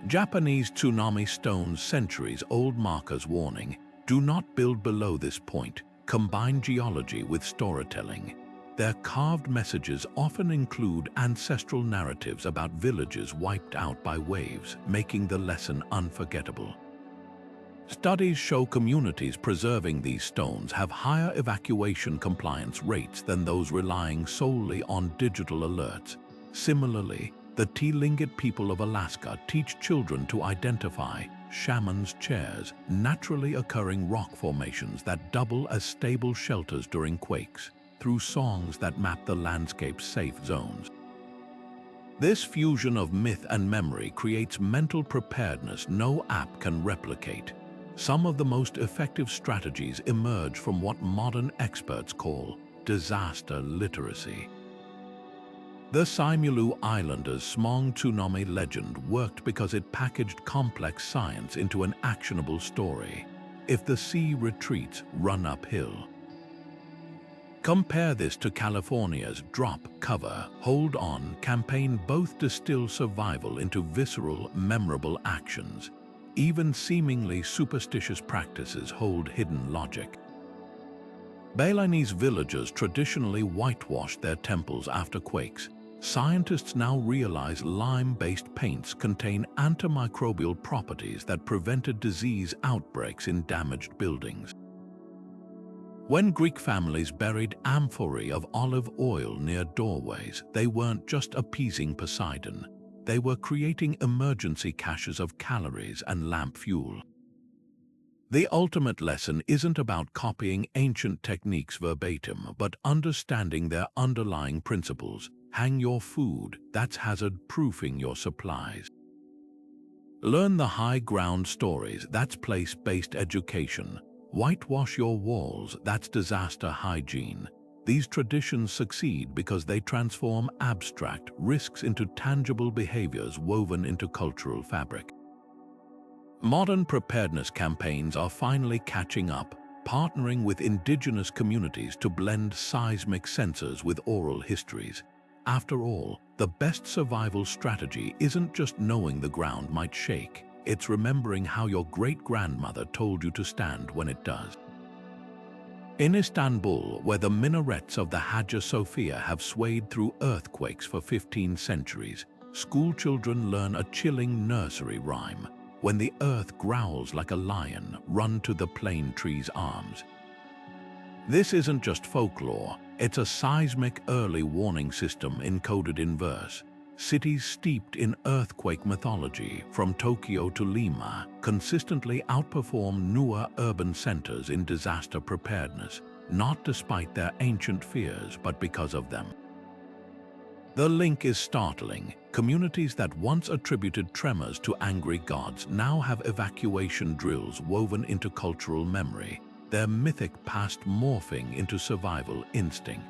A: Japanese tsunami stones' centuries-old markers warning, "Do not build below this point," combine geology with storytelling. Their carved messages often include ancestral narratives about villages wiped out by waves, making the lesson unforgettable. Studies show communities preserving these stones have higher evacuation compliance rates than those relying solely on digital alerts. Similarly, the Tlaloc people of Alaska teach children to identify shaman's chairs, naturally occurring rock formations that double as stable shelters during quakes, through songs that map the landscape's safe zones. This fusion of myth and memory creates mental preparedness no app can replicate. Some of the most effective strategies emerge from what modern experts call disaster literacy. The Saimulu Islanders' Smong tsunami legend worked because it packaged complex science into an actionable story. If the sea retreats, run uphill. Compare this to California's Drop, Cover, Hold On campaign. Both distill survival into visceral, memorable actions. Even seemingly superstitious practices hold hidden logic. Balinese villagers traditionally whitewashed their temples after quakes. Scientists now realize lime-based paints contain antimicrobial properties that prevented disease outbreaks in damaged buildings. When Greek families buried amphorae of olive oil near doorways, they weren't just appeasing Poseidon. They were creating emergency caches of calories and lamp fuel. The ultimate lesson isn't about copying ancient techniques verbatim, but understanding their underlying principles. Hang your food, that's hazard-proofing your supplies. Learn the high ground stories, that's place-based education. Whitewash your walls, that's disaster hygiene. These traditions succeed because they transform abstract risks into tangible behaviors woven into cultural fabric. Modern preparedness campaigns are finally catching up, partnering with indigenous communities to blend seismic sensors with oral histories. After all, the best survival strategy isn't just knowing the ground might shake, it's remembering how your great-grandmother told you to stand when it does. In Istanbul, where the minarets of the Hagia Sophia have swayed through earthquakes for 15 centuries, schoolchildren learn a chilling nursery rhyme. When the earth growls like a lion, run to the plane tree's arms. This isn't just folklore, it's a seismic early warning system encoded in verse. Cities steeped in earthquake mythology, from Tokyo to Lima, consistently outperform newer urban centers in disaster preparedness, not despite their ancient fears, but because of them. The link is startling. Communities that once attributed tremors to angry gods now have evacuation drills woven into cultural memory, their mythic past morphing into survival instinct.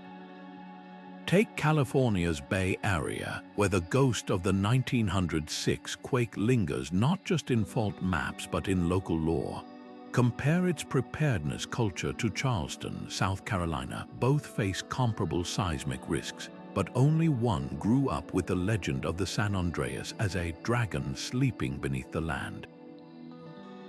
A: Take California's Bay Area, where the ghost of the 1906 quake lingers not just in fault maps but in local lore. Compare its preparedness culture to Charleston, South Carolina. Both face comparable seismic risks, but only one grew up with the legend of the San Andreas as a dragon sleeping beneath the land.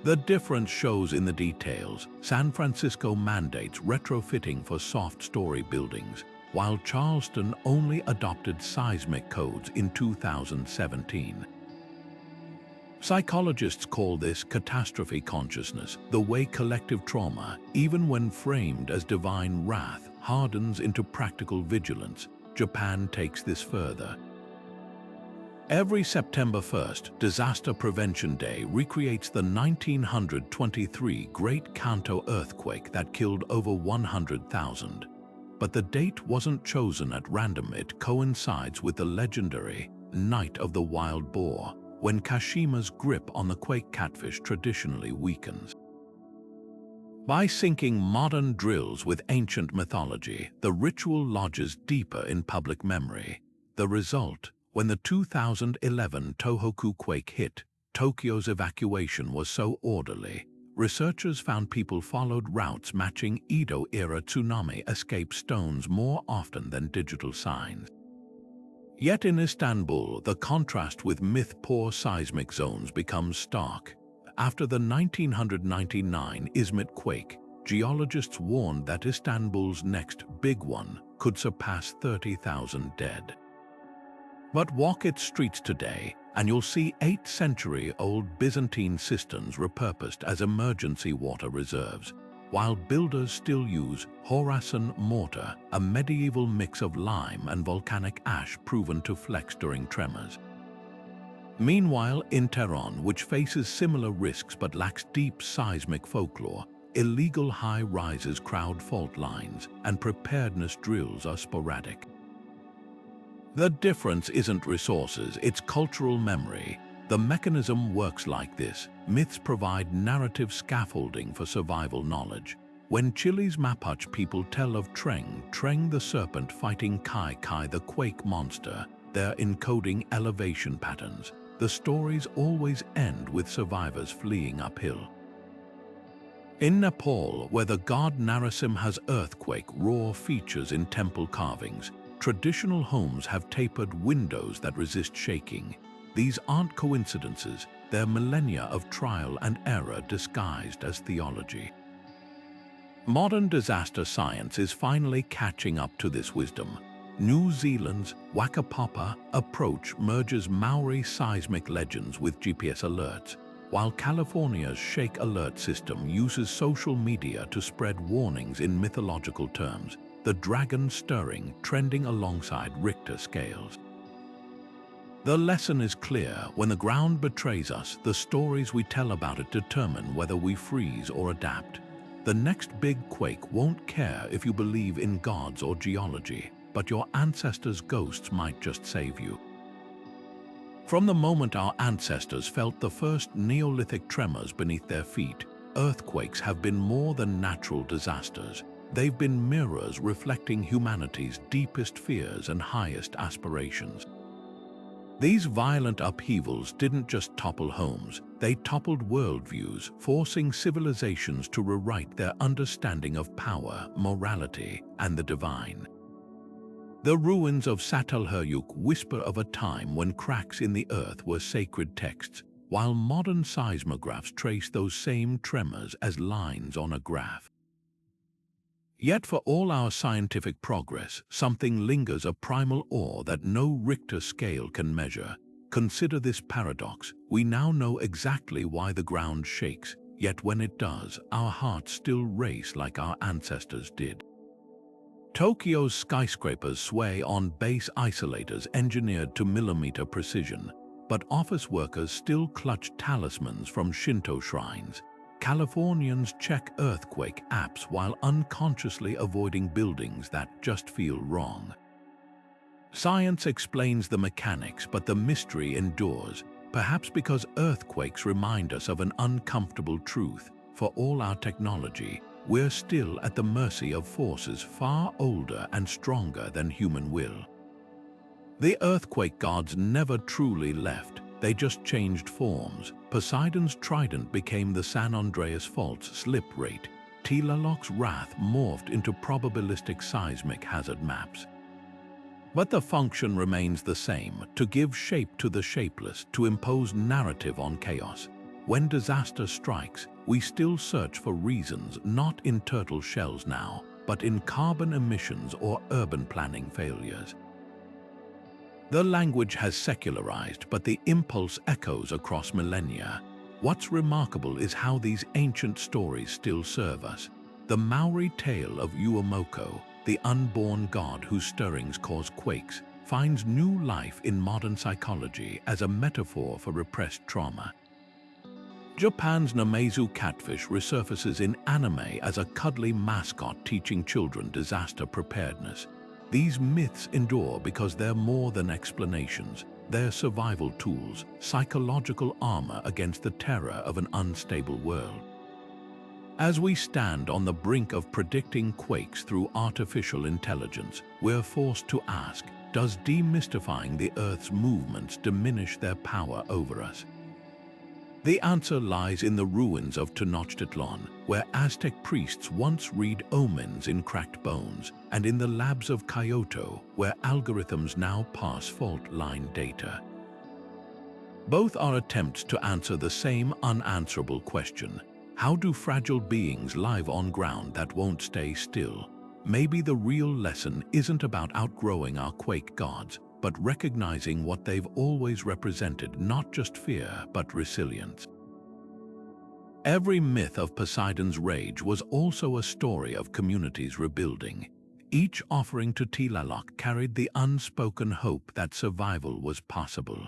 A: The difference shows in the details. San Francisco mandates retrofitting for soft-story buildings, while Charleston only adopted seismic codes in 2017. Psychologists call this catastrophe consciousness, the way collective trauma, even when framed as divine wrath, hardens into practical vigilance. Japan takes this further. Every September 1st, Disaster Prevention Day recreates the 1923 Great Kanto earthquake that killed over 100,000. But the date wasn't chosen at random. It coincides with the legendary Night of the Wild Boar, when Kashima's grip on the quake catfish traditionally weakens. By syncing modern drills with ancient mythology, the ritual lodges deeper in public memory. The result, when the 2011 Tohoku quake hit, Tokyo's evacuation was so orderly, researchers found people followed routes matching Edo-era tsunami escape stones more often than digital signs. Yet in Istanbul, the contrast with myth-poor seismic zones becomes stark. After the 1999 Izmit quake, geologists warned that Istanbul's next big one could surpass 30,000 dead. But walk its streets today, and you'll see 8th-century-old Byzantine cisterns repurposed as emergency water reserves, while builders still use Horasan mortar, a medieval mix of lime and volcanic ash proven to flex during tremors. Meanwhile, in Tehran, which faces similar risks but lacks deep seismic folklore, illegal high-rises crowd fault lines, and preparedness drills are sporadic. The difference isn't resources, it's cultural memory. The mechanism works like this. Myths provide narrative scaffolding for survival knowledge. When Chile's Mapuche people tell of Treng the serpent fighting Kai the quake monster, they're encoding elevation patterns. The stories always end with survivors fleeing uphill. In Nepal, where the god Narasimha's earthquake roar features in temple carvings, traditional homes have tapered windows that resist shaking. These aren't coincidences, they're millennia of trial and error disguised as theology. Modern disaster science is finally catching up to this wisdom. New Zealand's Wakapapa approach merges Maori seismic legends with GPS alerts, while California's Shake Alert system uses social media to spread warnings in mythological terms, the dragon stirring trending alongside Richter scales. The lesson is clear: when the ground betrays us, the stories we tell about it determine whether we freeze or adapt. The next big quake won't care if you believe in gods or geology, but your ancestors' ghosts might just save you. From the moment our ancestors felt the first Neolithic tremors beneath their feet, earthquakes have been more than natural disasters. They've been mirrors reflecting humanity's deepest fears and highest aspirations. These violent upheavals didn't just topple homes, they toppled worldviews, forcing civilizations to rewrite their understanding of power, morality, and the divine. The ruins of Çatalhöyük whisper of a time when cracks in the earth were sacred texts, while modern seismographs trace those same tremors as lines on a graph. Yet for all our scientific progress, something lingers, a primal awe that no Richter scale can measure. Consider this paradox: we now know exactly why the ground shakes, yet when it does, our hearts still race like our ancestors did. Tokyo's skyscrapers sway on base isolators engineered to millimeter precision, but office workers still clutch talismans from Shinto shrines. Californians check earthquake apps while unconsciously avoiding buildings that just feel wrong. Science explains the mechanics, but the mystery endures, perhaps because earthquakes remind us of an uncomfortable truth. For all our technology, we're still at the mercy of forces far older and stronger than human will. The earthquake gods never truly left, they just changed forms. Poseidon's trident became the San Andreas Fault's slip rate. Tlaloc's wrath morphed into probabilistic seismic hazard maps. But the function remains the same: to give shape to the shapeless, to impose narrative on chaos. When disaster strikes, we still search for reasons, not in turtle shells now, but in carbon emissions or urban planning failures. The language has secularized, but the impulse echoes across millennia. What's remarkable is how these ancient stories still serve us. The Maori tale of Uamoko, the unborn god whose stirrings cause quakes, finds new life in modern psychology as a metaphor for repressed trauma. Japan's Namesu catfish resurfaces in anime as a cuddly mascot teaching children disaster preparedness. These myths endure because they're more than explanations. They're survival tools, psychological armor against the terror of an unstable world. As we stand on the brink of predicting quakes through artificial intelligence, we're forced to ask, does demystifying the Earth's movements diminish their power over us? The answer lies in the ruins of Tenochtitlan, where Aztec priests once read omens in cracked bones, and in the labs of Kyoto, where algorithms now pass fault line data. Both are attempts to answer the same unanswerable question: how do fragile beings live on ground that won't stay still? Maybe the real lesson isn't about outgrowing our quake gods, but recognizing what they've always represented, not just fear, but resilience. Every myth of Poseidon's rage was also a story of communities rebuilding. Each offering to Tlaloc carried the unspoken hope that survival was possible.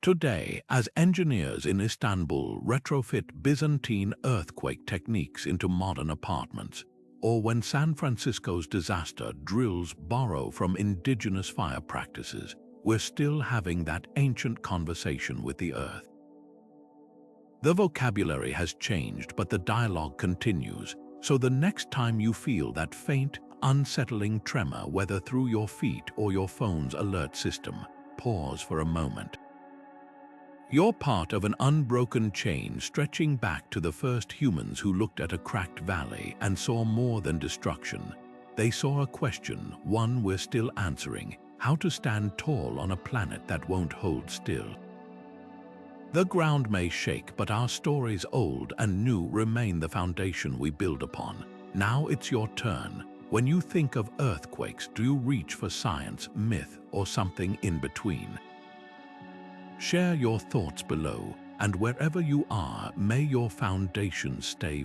A: Today, as engineers in Istanbul retrofit Byzantine earthquake techniques into modern apartments, or when San Francisco's disaster drills borrow from indigenous fire practices, we're still having that ancient conversation with the earth. The vocabulary has changed, but the dialogue continues, so the next time you feel that faint, unsettling tremor, whether through your feet or your phone's alert system, pause for a moment. You're part of an unbroken chain stretching back to the first humans who looked at a cracked valley and saw more than destruction. They saw a question, one we're still answering: how to stand tall on a planet that won't hold still. The ground may shake, but our stories, old and new, remain the foundation we build upon. Now it's your turn. When you think of earthquakes, do you reach for science, myth, or something in between? Share your thoughts below, and wherever you are, may your foundations stay